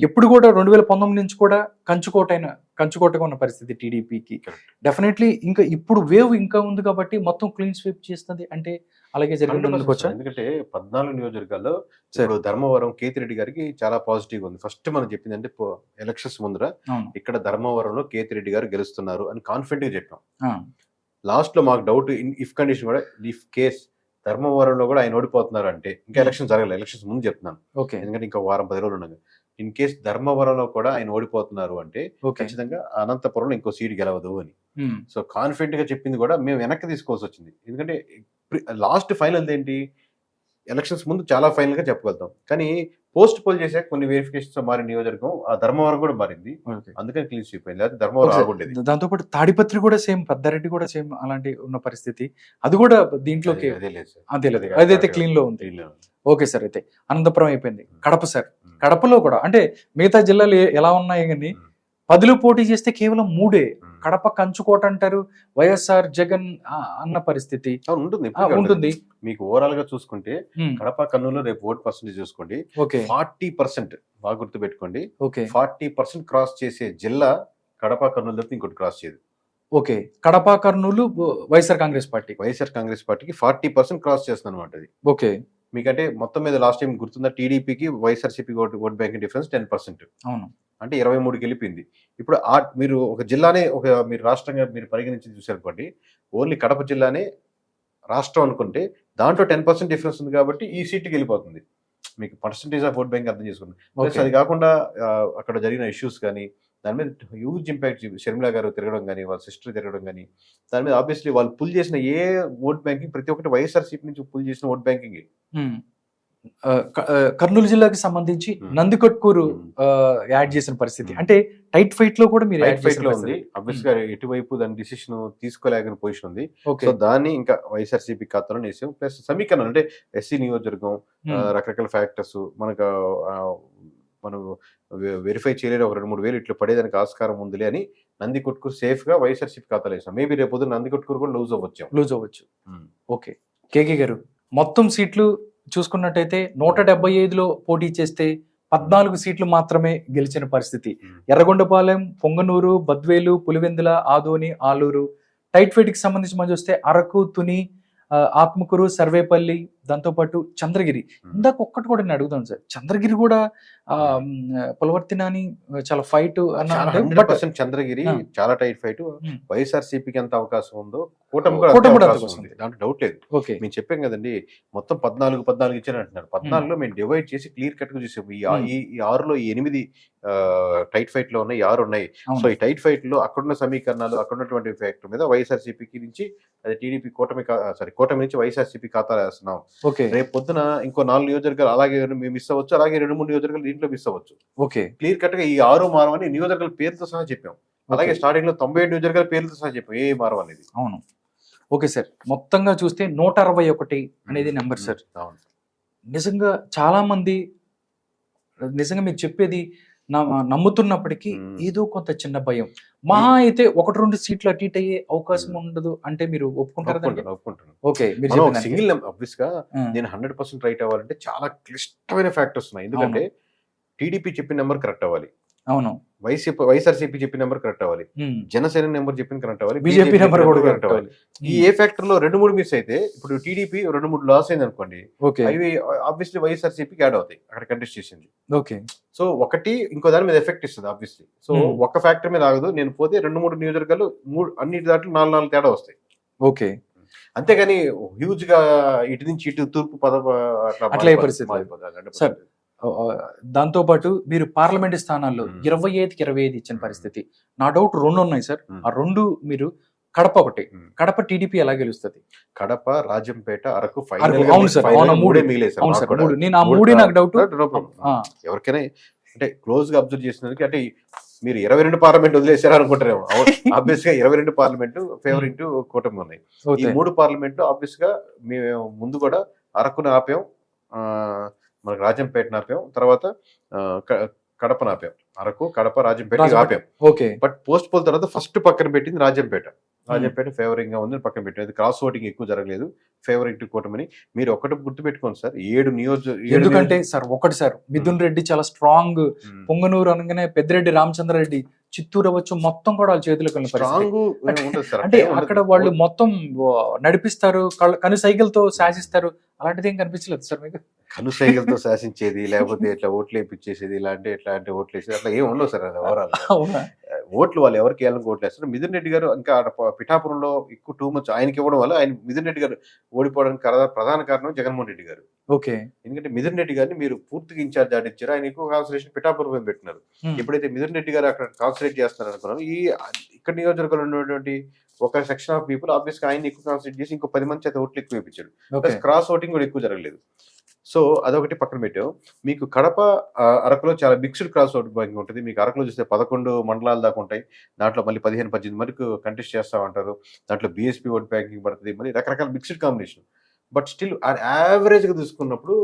ఎప్పుడు కూడా 2019 నుంచి కూడా కంచుకోటగా ఉన్న పరిస్థితి టీడీపీకి. డెఫినెట్లీ ఇంకా ఇప్పుడు వేవ్ ఇంకా ఉంది కాబట్టి మొత్తం క్లీన్ స్వీప్ చేస్తుంది అంటే అలాగే జరిగింది 100% అనుకోవచ్చా? ఎందుకంటే 14 నియోజకవర్గాల్లో సార్. ఇప్పుడు ధర్మవరం కేతిరెడ్డి గారికి చాలా పాజిటివ్ ఉంది. ఫస్ట్ మనం చెప్పిందంటే ఎలక్షన్స్ ముందర అవును. ఇక్కడ ధర్మవరంలో కేతిరెడ్డి గారు గెలుస్తున్నారు అని కాన్ఫిడెంట్ గా చెప్పాం. ఆ, లాస్ట్ లో మాకు డౌట్ ఇఫ్ కండిషన్ కూడా ఇఫ్ కేస్ ధర్మవరంలో కూడా ఆయన ఓడిపోతున్నారు అంటే ఇంకా ఎలక్షన్ జరగలేదు, ఎలక్షన్స్ ముందు చెప్తున్నాను ఓకే. ఎందుకంటే ఇంకా వారం 10 రోజులు ఉండగా ఇన్ కేస్ ధర్మవరంలో కూడా ఆయన ఓడిపోతున్నారు అంటే ఓకే. ఖచ్చితంగా అనంతపురంలో ఇంకో సీట్ గెలవదు అని. ఉమ్, సో కాన్ఫిడెంట్ గా చెప్పింది కూడా మేము వెనక్కి తీసుకోవాల్సి వచ్చింది. ఎందుకంటే లాస్ట్ ఫైనల్ ఏంటి, ఎలక్షన్స్ ముందు చాలా ఫైనల్ గా చెప్పగలుగుతాం, కానీ పోస్ట్ పోల్ చేసే కొన్ని వెరిఫికేషన్స్ మారిన నియోజకవర్గం ఆ ధర్మవరం కూడా మారింది, ఓకే. అందుకని క్లీన్ స్వీప్ అయింది. లేకపోతే ధర్మవరం ఒకసారి ఆగుండేది. దాంతోపాటు తాడిపత్రి కూడా సేమ్, పెద్దారెడ్డి కూడా సేమ్ అలాంటి ఉన్న పరిస్థితి, అది కూడా దీంట్లోకి అదే లేదు సార్, అదే లేదు, అది అదైతే కాదు. క్లీన్ లో ఉంది. Clean లో ఉంది. Okay sir. అయితే అనంతపురం అయిపోయింది. కడప సార్, కడపలో కూడా అంటే మిగతా జిల్లాలు ఎలా ఉన్నాయి కానీ 10లో పోటీ చేస్తే కేవలం 3. కడప కంచుకోట అంటారు, వైఎస్ఆర్ జగన్ అన్న పరిస్థితి అవును, ఉంటుంది, ఇప్పటికీ ఉంటుంది. ఉంటుంది. మీకు ఓవరాల్ గా చూసుకుంటే ఉమ్, కడప కర్నూలు రేపు ఓట్ పర్సెంటేజ్ చూసుకోండి, ఓకే. 40% బాగా గుర్తు పెట్టుకోండి, ఓకే. 40% క్రాస్ చేసే జిల్లా కడప కర్నూలు తప్ప ఇంకోటి క్రాస్ చేయదు. ఓకే. కడప కర్నూలు వైఎస్ఆర్ కాంగ్రెస్ పార్టీ. వైఎస్ఆర్ కాంగ్రెస్ పార్టీకి 40% క్రాస్ చేస్తుంది అనమాట అది. ఓకే. మీకంటే మొత్తం మీద లాస్ట్ టైం గుర్తుందా, టీడీపీకి వైఎస్ఆర్సీపీకి ఓట్ బ్యాంక్ డిఫరెన్స్ 10%, అవును. అంటే 23 గెలిపింది. ఇప్పుడు మీరు ఒక జిల్లానే మీరు రాష్ట్రంగా మీరు పరిగణించి చూసారనుకోండి, ఓన్లీ కడప జిల్లానే రాష్ట్రం అనుకుంటే దాంట్లో 10% డిఫరెన్స్ ఉంది కాబట్టి ఈ సీట్కి వెళ్ళిపోతుంది. మీకు పర్సంటేజ్ ఆఫ్ ఓట్ బ్యాంక్ అర్థం చేసుకోండి. Plus okay. అది కాకుండా అక్కడ జరిగిన ఇష్యూస్ కానీ దాని మీద హ్యూజ్ ఇంపాక్ట్ షర్మిల గారు తిరగడం కానీ, వాళ్ళ సిస్టర్ తిరగడం కానీ, దాని మీద ఆబ్వియస్లీ వాళ్ళు పుల్ చేసిన ఏ ఓట్ బ్యాంకింగ్ ప్రతి ఒక్కటి వైఎస్ఆర్సీపీ నుంచి పుల్ చేసిన ఓట్ బ్యాంకింగ్. ఉమ్. కర్నూలు జిల్లాకి సంబంధించి నందికొట్కూరు యాడ్ చేసిన పరిస్థితి, అంటే టైట్ ఫైట్ లో కూడా మీరు యాడ్ ఫైట్ చేసిన లో పరిస్థితి. ఉంది. ఆబ్వియస్ గా ఎటువైపు దాని డిసిషన్ తీసుకోలేని పొజిషన్ ఉంది. ఓకే. సో దాన్ని ఇంకా వైఎస్ఆర్సీపీ ఖాతాలో వేసాం. ప్లస్ సమీకరణ అంటే ఎస్సీ నియోజకవర్గం, రకరకాల ఫ్యాక్టర్స్ మనకు మనం వెరిఫై చేయలేదు, ఒక 2-3 వేలు ఇట్లా పడేదానికి ఆస్కారం ఉందిలే అని నందికొట్కూరు సేఫ్ గా వైఎస్ఆర్సీపీ ఖాతాలో వేసాం. మేబీ రేపు పొద్దున్న నందికొట్కూరు కూడా లూజ్ అవ్వచ్చు. ఓకే. కేకే గారు, మొత్తం సీట్లు చూసుకున్నట్టయితే 175లో పోటీ చేస్తే 14 సీట్లు మాత్రమే గెలిచిన పరిస్థితి. ఎర్రగొండపాలెం, పొంగనూరు, బద్వేలు, పులివెందుల, ఆదోని, ఆలూరు. టైట్ ఫైట్ కి సంబంధించి మనం చూస్తే అరకు, తుని, ఆత్మకూరు, సర్వేపల్లి, దాంతోపాటు చంద్రగిరి. ఇందాక ఒక్కటి కూడా నేను అడుగుతాను సార్, చంద్రగిరి కూడా పులవర్తినాని చాలా ఫైట్ అన్న. చంద్రగిరి చాలా టైట్ ఫైట్. వైఎస్ఆర్సీపీకి ఎంత అవకాశం ఉందో కూటమి కూడా కూటమి కూడా అవకాశం ఉంది, దాంట్లో డౌట్ లేదు. ఓకే. మేము చెప్పాం కదండి, మొత్తం 14 ఇచ్చారు అంటున్నారు. 14లో మేము డివైడ్ చేసి క్లియర్ కట్ గా చూసాము. ఈ 6లో ఈ 8 టైట్ ఫైట్ లో ఉన్నాయి, 6 ఉన్నాయి. సో ఈ టైట్ ఫైట్ లో అక్కడున్న సమీకరణాలు, అక్కడున్నటువంటి ఫ్యాక్టర్ మీద వైఎస్ఆర్సీపీకి నుంచి అది టీడీపీ కూటమి నుంచి వైఎస్ఆర్సీపీ ఖాతాలు వేస్తున్నాం. ఓకే. రేపు పొద్దున ఇంకో 4 నియోజకవర్గాలు అలాగే మేము మిస్ అవ్వచ్చు, అలాగే 2-3 నియోజకవర్గాలు దీంట్లో మిస్ అవ్వచ్చు. ఓకే. క్లియర్ కట్ గా ఈ 6 మారవని నియోజకవర్గాల పేరుతో సహా చెప్పాం. అలాగే స్టార్టింగ్ లో 97 నియోజకవర్గాల పేర్లతో సహా చెప్పాం ఏ మారవ అనేది. అవును. ఓకే సార్, మొత్తంగా చూస్తే 161 అనేది నెంబర్ సార్. నిజంగా చాలా మంది నిజంగా మీరు చెప్పేది నమ్ముతున్నప్పటికీ ఏదో కొంత చిన్న భయం, మహా అయితే 1-2 సీట్లు అటు ఇటు అయ్యే అవకాశం ఉండదు అంటే మీరు ఒప్పుకుంటారు? ఓకే. సింగిల్ ఆబ్వియస్ గా నేను 100% రైట్ అవ్వాలంటే చాలా క్లిష్టమైన ఫ్యాక్టర్స్ ఉన్నాయి. ఎందుకంటే టీడీపీ చెప్పిన నెంబర్ కరెక్ట్ అవ్వాలి, అవును, వైఎస్ఆర్సీపీ చెప్పిన నెంబర్ కరెక్ట్ అవ్వాలి, జనసేన నెంబర్ చెప్పిన కరెక్ట్ అవ్వాలి, బీజేపీ నెంబర్ కూడా కరెక్ట్ అవ్వాలి. ఈ ఏ ఫ్యాక్టర్ లో 2-3 మిస్ అయితే ఇప్పుడు టీడీపీ 2-3 లాస్ అయింది అనుకోండి, అవి ఆబ్వియస్లీ వైఎస్ఆర్సీపీకి యాడ్ అవుతాయి అక్కడ కంటెస్ట్ చేసింది. ఓకే. సో ఒకటి ఇంకో దాని మీద ఎఫెక్ట్ ఇస్తుంది ఆబ్వియస్లీ. సో ఒక ఫ్యాక్టర్ మీద ఆగదు, నేను పోతే 2-3 నియోజకవర్గాలు అన్ని దాంట్లో 4 తేడా వస్తాయి. ఓకే. అంతేగాని హ్యూజ్ గా ఇటు నుంచి ఇటు తూర్పు అట్లా పరిస్థితి. దాంతో పాటు మీరు పార్లమెంట్ స్థానాల్లో 25కి 25 ఇచ్చిన పరిస్థితి. నా డౌట్ 2 ఉన్నాయి సార్. ఆ 2 మీరు కడప ఒకటి, కడప టీడీపీ ఎలా గెలుస్తుంది? కడప, రాజంపేట, అరకు అవును సార్, నేను ఆ 3 నాకు డౌట్. ఎవరికైనా అంటే క్లోజ్ గా అబ్జర్వ్ చేసినందుకు అంటే మీరు 22 పార్లమెంట్ వదిలేసారు అనుకుంటారేమో. ఆబ్వియస్ గా 22 పార్లమెంట్ ఫేవరెట్ కూటమి ఉన్నాయి. ఈ 3 పార్లమెంట్ ఆబ్వియస్ గా మేము ముందు కూడా అరకును ఆపాం, మనకు రాజంపేట ఆపాం, తర్వాత కడప ఆపాం. అరకు, కడప, రాజంపేట ఆపాం. ఓకే. బట్ పోస్ట్ పోల్ తర్వాత ఫస్ట్ పక్కన పెట్టింది రాజంపేట. రాజంపేట ఫేవరింగ్ గా ఉంది పక్కన పెట్టారు. క్రాస్ ఓటింగ్ ఎక్కువ జరగలేదు, ఫేవరింగ్ టు కూటమని. మీరు ఒకటి గుర్తుపెట్టుకోండి సార్, 7 ఎందుకంటే సార్ ఒకటి సార్, మిథున్ రెడ్డి చాలా స్ట్రాంగ్, పొంగనూరు అనగానే పెద్దిరెడ్డి రామచంద్రరెడ్డి, చిత్తూరు అవ్వచ్చు, మొత్తం కూడా వాళ్ళ చేతిలో కలిగిన పరిస్థితి. అంటే అక్కడ వాళ్ళు మొత్తం నడిపిస్తారు, కను సైకిల్తో శాసిస్తారు, అలాంటిది ఏం కనిపించలేదు సార్ మీకు? కను సైకిల్తో శాసించేది, లేకపోతే ఇట్లా ఓట్లు వేయించేసేది, ఇలాంటి ఓట్లు వేసేది అట్లా ఏం ఉండవు సార్. అది ఓవరాల్ ఓట్లు వాళ్ళు ఎవరికి వేయాలని ఓట్లు వేస్తారు. మిథున్ రెడ్డి గారు ఇంకా పిఠాపురంలో ఎక్కువ టూ మచ్ ఆయనకి ఇవ్వడం వల్ల ఆయన మిథున్ రెడ్డి గారు ఓడిపోవడానికి ప్రధాన కారణం జగన్మోహన్ రెడ్డి గారు. ఓకే, ఎందుకంటే మిథున్ రెడ్డి గారిని మీరు పూర్తిగా ఇన్ఛార్జ్ ఆడిచ్చారు, ఆయన ఎక్కువ కాన్సన్ట్రేషన్ పిఠాపురం పెట్టినారు. ఎప్పుడైతే మిథున్ రెడ్డి గారు అక్కడ కాన్సన్ట్రేట్ చేస్తున్నారు అనుకున్నాను, ఇక్కడ నియోజకవర్గంలో ఉన్నటువంటి ఒక సెక్షన్ ఆఫ్ పీపుల్ ఆబ్వియస్ గా ఆయన ఎక్కువ కాన్సన్ట్రేట్ చేసి ఇంకో 10 మంది చేత ఓట్లు ఎక్కువ వేయించారు. క్రాస్ ఓటింగ్ కూడా ఎక్కువ జరగలేదు. సో అదొకటి పక్కన పెట్టాం. మీకు కడప, అరకులో చాలా మిక్స్డ్ క్రాస్ ఓట్ బ్యాంకింగ్ ఉంటుంది. మీకు అరకులో చూస్తే 11 మండలాలు దాకా ఉంటాయి. దాంట్లో మళ్ళీ 15-18 వరకు కంటెస్ట్ చేస్తా ఉంటారు. దాంట్లో బీఎస్పీ ఓట్ బ్యాంకింగ్ పడుతుంది, మళ్ళీ రకరకాల mixed combination. But still average గా తీసుకున్నప్పుడు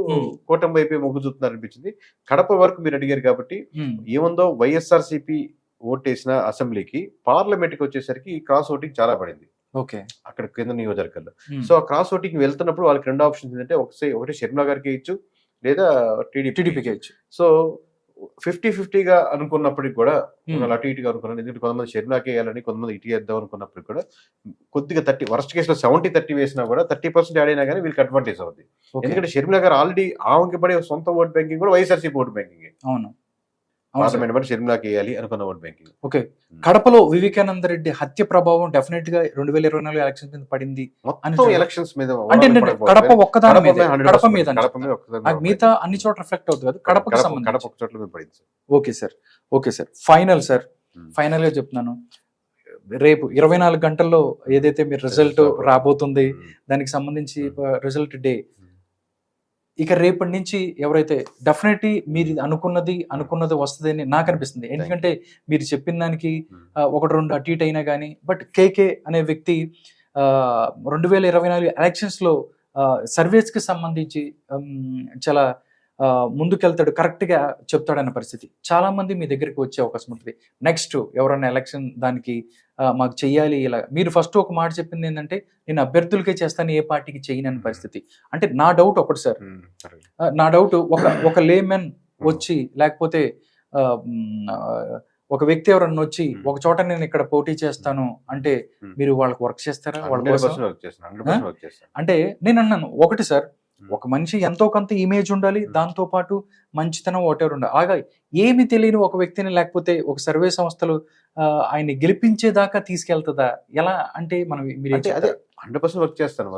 కూటమి వైపే మొగ్గు చూస్తున్నారు అనిపించింది. కడప వరకు మీరు అడిగారు కాబట్టి ఏముందో వైఎస్ఆర్సీపీ ఓటేసిన అసెంబ్లీకి పార్లమెంట్ కి వచ్చేసరికి క్రాస్ ఓటింగ్ చాలా పడింది. ఓకే, అక్కడ కేంద్ర నియోజకవర్గాల్లో. సో ఆ క్రాస్ ఓటింగ్ వెళ్తున్నప్పుడు వాళ్ళకి 2 ఆప్షన్స్ ఏంటంటే, ఒకటి షర్మిలా గారికి ఇచ్చు, లేదా టీడీపీకి ఇచ్చు. సో 50-50గా అనుకున్నప్పటికి కూడా అటు ఇటుగా అనుకున్నాను. ఎందుకంటే కొంతమంది షర్మిలాకి వేయాలని, కొంతమంది ఇటు వేద్దాం అనుకున్నప్పటికి కూడా కొద్దిగా 30 వర్స్ట్ కేసులో 70-30 వేసినా కూడా 30% యాడ్ అయినా కానీ వీళ్ళకి అడ్వాంటేజ్ అవుతుంది. ఎందుకంటే షర్మిలా గారు ఆల్రెడీ ఆమెకి పడే సొంత ఓట్ బ్యాంకింగ్ కూడా వైఎస్ఆర్సీపీ ఓట్ బ్యాంకింగ్. అవును, పార్లమెంట్ బట్టి షర్మిలాకి వేయాలి అనుకున్న ఓట్ బ్యాంకింగ్. ఓకే, కడపలో వివేకానంద రెడ్డి హత్య ప్రభావం డెఫినెట్ గా 2024 ఎలక్షన్స్ మీద పడింది. ఎలక్షన్స్ మీద అంటే కడప ఒక్కదాని మీద, కడప మీద మిగతా అన్ని చోట్ల రిఫ్లెక్ట్ అవుతుంది కదా, కడప ఒక చోట్ల మీద పడింది. Okay sir, okay sir, final sir, final గా చెప్తున్నాను, రేపు 24 గంటల్లో ఏదైతే మీరు రిజల్ట్ రాబోతుంది దానికి సంబంధించి రిజల్ట్ డే, ఇక రేపటి నుంచి ఎవరైతే డెఫినెట్లీ మీరు అనుకున్నది వస్తుంది అని నాకు అనిపిస్తుంది. ఎందుకంటే మీరు చెప్పిన దానికి 1-2 అటు ఇటు అయినా కానీ, బట్ కేకే అనే వ్యక్తి 2024 ఎలక్షన్స్ లో సర్వేస్ కి సంబంధించి చాలా ముందుకెళ్తాడు, కరెక్ట్ గా చెప్తాడన్న పరిస్థితి. చాలా మంది మీ దగ్గరికి వచ్చే అవకాశం ఉంటుంది. నెక్స్ట్ ఎవరైనా ఎలక్షన్ దానికి మాకు చెయ్యాలి ఇలా, మీరు ఫస్ట్ ఒక మాట చెప్పింది ఏంటంటే, నేను అభ్యర్థులకే చేస్తాను, ఏ పార్టీకి చేయనని పరిస్థితి. అంటే నా డౌట్ ఒకటి సార్, నా డౌట్ ఒక లేమెన్ వచ్చి, లేకపోతే ఒక వ్యక్తి ఎవరన్నా వచ్చి ఒక చోట నేను ఇక్కడ పోటీ చేస్తాను అంటే మీరు వాళ్ళకి వర్క్ చేస్తారా? అంటే నేను అన్నాను ఒకటి సార్, ఒక మనిషి ఎంతో కొంత ఇమేజ్ ఉండాలి, దాంతో పాటు మంచితనం ఒకటెవరు ఉండాలి. అలాగా ఏమి తెలియని ఒక వ్యక్తిని, లేకపోతే ఒక సర్వే సంస్థలు ఆయన్ని గెలిపించేదాకా తీసుకెళ్తుందా ఎలా? అంటే మనం మీరు అదే 100% వర్క్ చేస్తాను.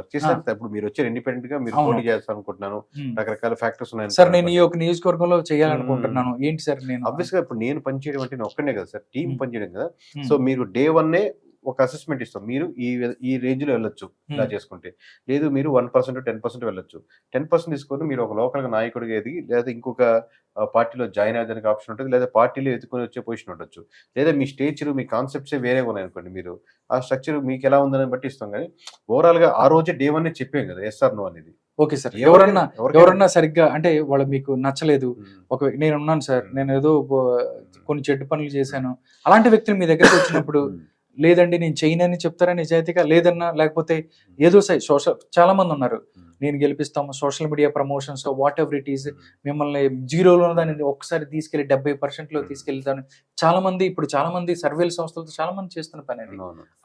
ఇప్పుడు మీరు వచ్చారు ఇండిపెండెంట్ గా, మీరు పోటీ చేస్తాను అనుకుంటున్నాను, రకరకాల ఫ్యాక్టర్స్ ఉన్నాయి సార్. నేను ఈ ఒక నియోజకవర్గంలో చేయాలనుకుంటున్నాను, ఏంటి సార్? నేను ఆబ్వియస్ గా ఇప్పుడు నేను పనిచేయడం అంటే నేను ఒక్కనే కదా సార్, టీం పనిచేయడం కదా. సో మీరు డే 1 ఒక అసెస్మెంట్ ఇస్తాం, మీరు ఈ రేంజ్ లో వెళ్ళొచ్చు ఇలా చేసుకుంటే, లేదు మీరు 1% 10% వెళ్ళొచ్చు. 10% తీసుకొని మీరు ఒక లోకల్ గా నాయకుడిగా ఎదిగి, లేదా ఇంకొక పార్టీలో జాయిన్ అయ్యేదానికి ఆప్షన్ ఉంటుంది, లేదా పార్టీలో ఎత్తుకొని వచ్చే పొజిషన్ ఉండొచ్చు, లేదా మీ స్టేచర్, మీ కాన్సెప్ట్సే వేరేగా ఉన్నాయి అనుకోండి, మీరు ఆ స్ట్రక్చర్ మీకు ఎలా ఉందని బట్టి ఇస్తాం. కానీ ఓవరాల్ గా ఆ రోజే డే 1 చెప్పాం కదా ఎస్ఆర్ నో అనేది. ఓకే సార్, ఎవరన్నా సరిగ్గా అంటే వాళ్ళు మీకు నచ్చలేదు, నేను ఉన్నాను సార్, నేను ఏదో కొన్ని చెడ్డ పనులు చేశాను, అలాంటి వ్యక్తులు మీ దగ్గరకు వచ్చినప్పుడు లేదండి నేను చేయనని చెప్తారా నిజాయితీగా? లేదన్నా లేకపోతే ఏదో సోషల్ చాలా మంది ఉన్నారు, నేను గెలిపిస్తాము, social media promotions whatever it is, మిమ్మల్ని జీరోలో దాన్ని ఒక్కసారి తీసుకెళ్లి 70% తీసుకెళ్తాను. చాలా మంది సర్వేల సంస్థలతో చాలా మంది చేస్తున్న పని అది.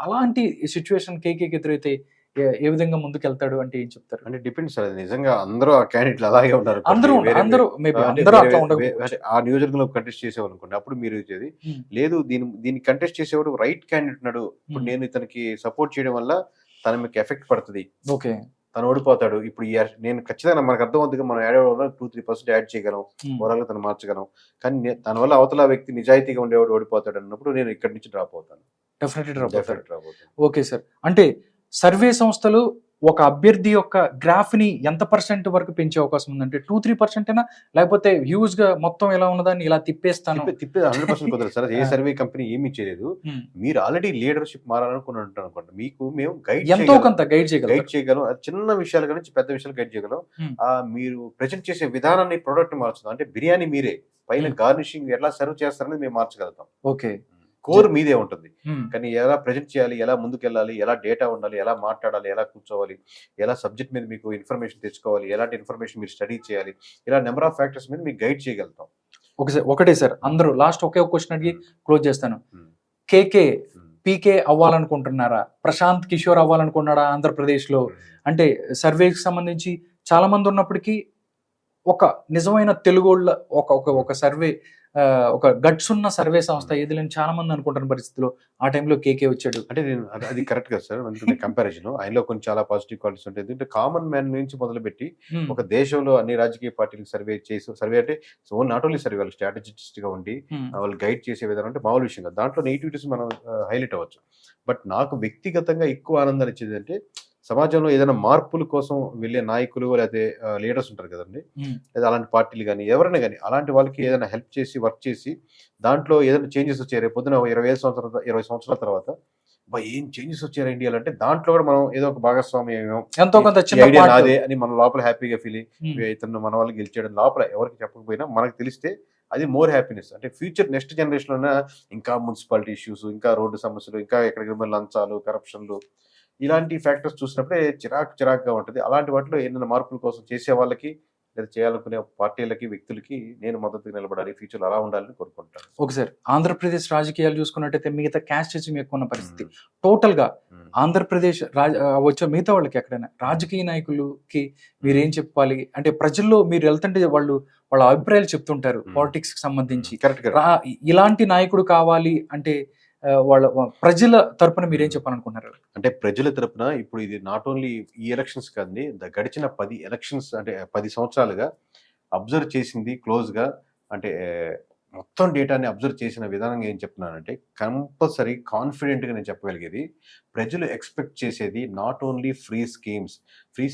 అలాంటి సిచ్యువేషన్ కేకేకి ఎదురైతే ఏ విధంగా ముందుకెళ్తాడు అంటే ఏం చెప్తారు? అంటే డిపెండ్స్ సార్, నిజంగా అందరూ ఆ క్యాండిడేట్లు అలాగే ఉన్నారు, అందరూ ఆ నియోజకవర్గంలో కంటెస్ట్ చేసేవాళ్ళు అనుకోండి, అప్పుడు మీరు ఇచ్చేది లేదు, దీన్ని కంటెస్ట్ చేసేవాడు రైట్ క్యాండిడేట్ ఉన్నాడు, ఇప్పుడు నేను ఇతనికి సపోర్ట్ చేయడం వల్ల తన మీకు ఎఫెక్ట్ పడుతుంది, ఓకే తను ఓడిపోతాడు, ఇప్పుడు నేను ఖచ్చితంగా మనకు అర్థం అవుతుంది, మనం యాడ్ అవ్వడం 2-3% యాడ్ చేయగలం, ఓవరాల్ గా తను మార్చగలం. కానీ దానివల్ల అవతల వ్యక్తి నిజాయితీగా ఉండేవాడు ఓడిపోతాడు అన్నప్పుడు నేను ఇక్కడి నుంచి డ్రాప్ అవుతాను, డెఫినెట్లీ డ్రాప్ అవుతాను. ఓకే సార్, అంటే సర్వే సంస్థలు ఒక అభ్యర్థి యొక్క గ్రాఫ్ ని ఎంత % వరకు పెంచే అవకాశం ఉందంటే 2-3% అయినా, లేకపోతే హ్యూజ్ గా మొత్తం ఎలా ఉన్నదాన్ని ఇలా తిప్పేస్తాను? 100% కుదరదు సార్. ఏ సర్వే కంపెనీ ఏమి చేయలేదు. మీరు ఆల్రెడీ లీడర్షిప్ మారాలనుకుని అనుకోండి, మీకు మేము ఎంతో కొంత గైడ్ చేయగలం, చిన్న విషయాల నుంచి పెద్ద విషయాలు గైడ్ చేయగలం. మీరు ప్రెజెంట్ చేసే విధానాన్ని, ప్రొడక్ట్ మార్చుదాం. అంటే బిర్యానీ మీరే పైన గార్నిషింగ్ ఎట్లా సర్వ్ చేస్తారనేది మేము మార్చగలుగుతాం. ఓకే కోర్ మీదే ఉంటుంది. ఉమ్, కానీ ఎలా ప్రజెంట్ చేయాలి, ఎలా ముందుకెళ్ళాలి, ఎలా డేటా ఉండాలి, ఎలా మాట్లాడాలి, ఎలా కూర్చోవాలి, ఎలా సబ్జెక్ట్ మీద మీకు ఇన్ఫర్మేషన్ తెచ్చుకోవాలి, ఎలాంటి ఇన్ఫర్మేషన్ మీరు స్టడీ చేయాలి, ఇలా నెంబర్ ఆఫ్ ఫ్యాక్టర్స్ మీద మీకు గైడ్ చేయగలుగుతాం. ఒకటే సార్, అందరూ లాస్ట్ ఒకే ఒక క్వశ్చన్ అడిగి క్లోజ్ చేస్తాను. ఉమ్, కేకే ఉమ్, పీకే అవ్వాలనుకుంటున్నారా? ప్రశాంత్ కిషోర్ అవ్వాలనుకున్నాడా ఆంధ్రప్రదేశ్ లో? అంటే సర్వేకి సంబంధించి చాలా మంది ఉన్నప్పటికీ ఒక నిజమైన తెలుగోళ్ళ ఒక ఒక ఒక సర్వే, ఒక గట్స్ ఉన్న సర్వే సంస్థ ఏది లేని చాలా మంది అనుకుంటున్న పరిస్థితిలో ఆ టైంలో కేకే వచ్చాడు. అంటే నేను అది కరెక్ట్ కదా సార్, అంటే కంపారిజన్ ఆయనలో కొన్ని చాలా పాజిటివ్ క్వాలిటీస్ ఉంటాయి. ఎందుకంటే కామన్ మ్యాన్ నుంచి మొదలుపెట్టి ఉమ్, ఒక దేశంలో అన్ని రాజకీయ పార్టీలకు సర్వే అంటే నాట్ ఓన్లీ సర్వే, వాళ్ళు స్ట్రాటజిస్ట్ గా ఉండి ఉమ్, వాళ్ళు గైడ్ చేసే విధానం అంటే మామూలు విషయం కాదు. దాంట్లో నెగిటివిటీస్ మనం హైలైట్ అవ్వచ్చు. బట్ నాకు వ్యక్తిగతంగా ఎక్కువ ఆనందాన్ని ఇచ్చేది అంటే సమాజంలో ఏదైనా మార్పుల కోసం వెళ్ళే నాయకులు లేకపోతే లీడర్స్ ఉంటారు కదండి, ఉమ్, లేదా అలాంటి పార్టీలు కానీ ఎవరైనా కానీ అలాంటి వాళ్ళకి ఏదైనా హెల్ప్ చేసి వర్క్ చేసి దాంట్లో ఏదైనా చేంజెస్ వచ్చాయి రేపు పొద్దున 20 సంవత్సరాల తర్వాత ఏం చేంజెస్ వచ్చారు ఇండియాలో అంటే దాంట్లో కూడా మనం ఏదో ఒక భాగస్వామి ఎంతో కొంత చిన్న ఐడియా part. నాదే అని మన లోపల హ్యాపీగా ఫీల్ ఉమ్, ఇతను మన వాళ్ళు గెలిచాడు లోపల ఎవరికి చెప్పకపోయినా మనకు తెలిస్తే అది మోర్ హ్యాపీనెస్. అంటే ఫ్యూచర్ నెక్స్ట్ జనరేషన్ ఇంకా మున్సిపాలిటీ ఇష్యూస్, ఇంకా రోడ్డు సమస్యలు, ఇంకా ఎక్కడికి లంచాలు, కరప్షన్లు, ఇలాంటి ఫ్యాక్టర్స్ చూసినప్పుడే చిరాకుగా ఉంటుంది. అలాంటి వాటిలో ఏదైనా మార్పుల కోసం చేసే వాళ్ళకి లేదా చేయాలనుకునే పార్టీలకి, వ్యక్తులకి నేను మద్దతుగా నిలబడాలి, ఫ్యూచర్ అలా ఉండాలని కోరుకుంటాను. ఒకసారి ఆంధ్రప్రదేశ్ రాజకీయాలు చూసుకున్నట్టయితే మిగతా క్యాస్టిజం ఎక్కువ ఉన్న పరిస్థితి. టోటల్ గా ఆంధ్రప్రదేశ్ వచ్చే మిగతా వాళ్ళకి ఎక్కడైనా రాజకీయ నాయకులకి మీరు ఏం చెప్పాలి అంటే, ప్రజల్లో మీరు వెళ్తుంటే వాళ్ళ అభిప్రాయాలు చెప్తుంటారు పాలిటిక్స్ కి సంబంధించి. కరెక్ట్. ఇలాంటి నాయకుడు కావాలి అంటే వాళ్ళ ప్రజల తరపున మీరేం చెప్పాలనుకుంటున్నారు? అంటే ప్రజల తరపున ఇప్పుడు ఇది నాట్ ఓన్లీ ఈ ఎలక్షన్స్ కాదండి, గడిచిన 10 ఎలక్షన్స్ అంటే 10 సంవత్సరాలుగా అబ్జర్వ్ చేసింది క్లోజ్గా, అంటే మొత్తం డేటాని అబ్జర్వ్ చేసిన విధానంగా ఏం చెప్తున్నానంటే కంపల్సరీ కాన్ఫిడెంట్గా నేను చెప్పగలిగేది, ప్రజలు ఎక్స్పెక్ట్ చేసేది నాట్ ఓన్లీ ఫ్రీ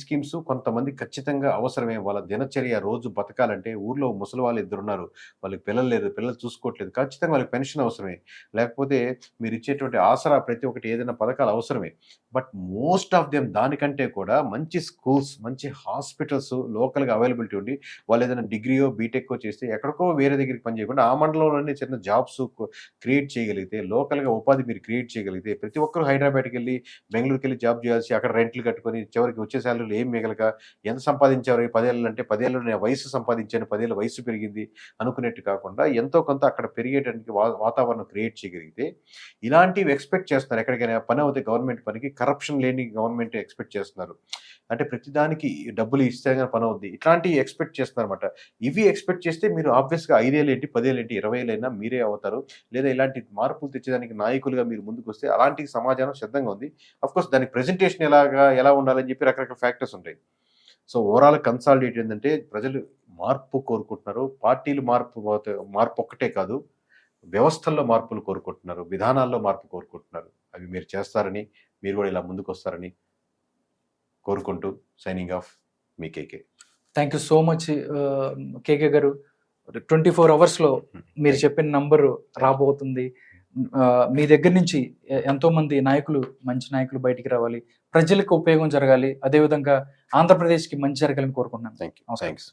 స్కీమ్స్ కొంతమంది ఖచ్చితంగా అవసరమే. వాళ్ళ దినచర్య రోజు బతకాలంటే ఊర్లో ముసలి వాళ్ళు 2 ఉన్నారు, వాళ్ళకి పిల్లలు లేరు, పిల్లలు చూసుకోవట్లేదు, ఖచ్చితంగా వాళ్ళకి పెన్షన్ అవసరమే. లేకపోతే మీరు ఇచ్చేటువంటి ఆసరా ప్రతి ఒక్కటి ఏదైనా పథకాలు అవసరమే. బట్ మోస్ట్ ఆఫ్ దెమ్ దానికంటే కూడా మంచి స్కూల్స్, మంచి హాస్పిటల్స్ లోకల్గా అవైలబిలిటీ ఉండి వాళ్ళు ఏదైనా డిగ్రీయో బీటెక్కో చేస్తే ఎక్కడికో వేరే దగ్గరికి పని చేయకుండా ఆ మండలంలోనే చిన్న జాబ్స్ క్రియేట్ చేయగలిగితే, లోకల్గా ఉపాధి మీరు క్రియేట్ చేయగలిగితే, ప్రతి ఒక్కరు హైదరాబాద్కి వెళ్ళి బెంగళూరుకి వెళ్ళి జాబ్ చేయాల్సి అక్కడ రెంట్లు కట్టుకొని చివరికి వచ్చే శాలరీలు ఏం మిగలక ఎంత సంపాదించారు ఈ 10 ఏళ్ళు అంటే 10 ఏళ్ళు నేను వయసు సంపాదించాను, 10 ఏళ్ళ వయసు పెరిగింది అనుకునేట్టు కాకుండా ఎంతో కొంత అక్కడ పెరిగేటానికి వాతావరణం క్రియేట్ చేయగలిగితే, ఇలాంటివి ఎక్స్పెక్ట్ చేస్తున్నారు. ఎక్కడికైనా పని అవుతే గవర్నమెంట్ పనికి కరప్షన్ లేని గవర్నమెంట్ ఎక్స్పెక్ట్ చేస్తున్నారు. అంటే ప్రతిదానికి డబ్బులు ఇస్తే కానీ పని అవుద్ది, ఇట్లాంటివి ఎక్స్పెక్ట్ చేస్తున్నారు అనమాట. ఇవి ఎక్స్పెక్ట్ చేస్తే మీరు ఆబ్వియస్గా 5 ఏళ్ళు ఏంటి, 10 ఏళ్ళు ఏంటి, 20 ఏళ్ళైనా మీరే అవుతారు. లేదా ఇలాంటి మార్పులు తెచ్చేదానికి నాయకులుగా మీరు ముందుకు వస్తే అలాంటి సమాజం సిద్ధంగా ఉంది. అఫ్కోర్స్ దానికి ప్రెజెంటేషన్ ఎలా ఉండాలని చెప్పి రకరకాల ఫ్యాక్టర్స్ ఉంటాయి. సో ఓవరాల్ కన్సాలిడేట్ ఏంటంటే ప్రజలు మార్పు కోరుకుంటున్నారు. పార్టీలు మార్పు ఒక్కటే కాదు, వ్యవస్థల్లో మార్పులు కోరుకుంటున్నారు, విధానాల్లో మార్పు కోరుకుంటున్నారు. అవి మీరు చేస్తారని, మీరు కూడా ఇలా ముందుకు వస్తారని కోరుకుంటూ సైనింగ్ ఆఫ్, మీ KK. Thank you so much KK గారు. 24 అవర్స్లో మీరు చెప్పిన నంబరు రాబోతుంది. మీ దగ్గర నుంచి ఎంతో మంది నాయకులు, మంచి నాయకులు బయటికి రావాలి, ప్రజలకు ఉపయోగం జరగాలి, అదేవిధంగా ఆంధ్రప్రదేశ్కి మంచి జరగాలని కోరుకుంటున్నాను. థ్యాంక్స్.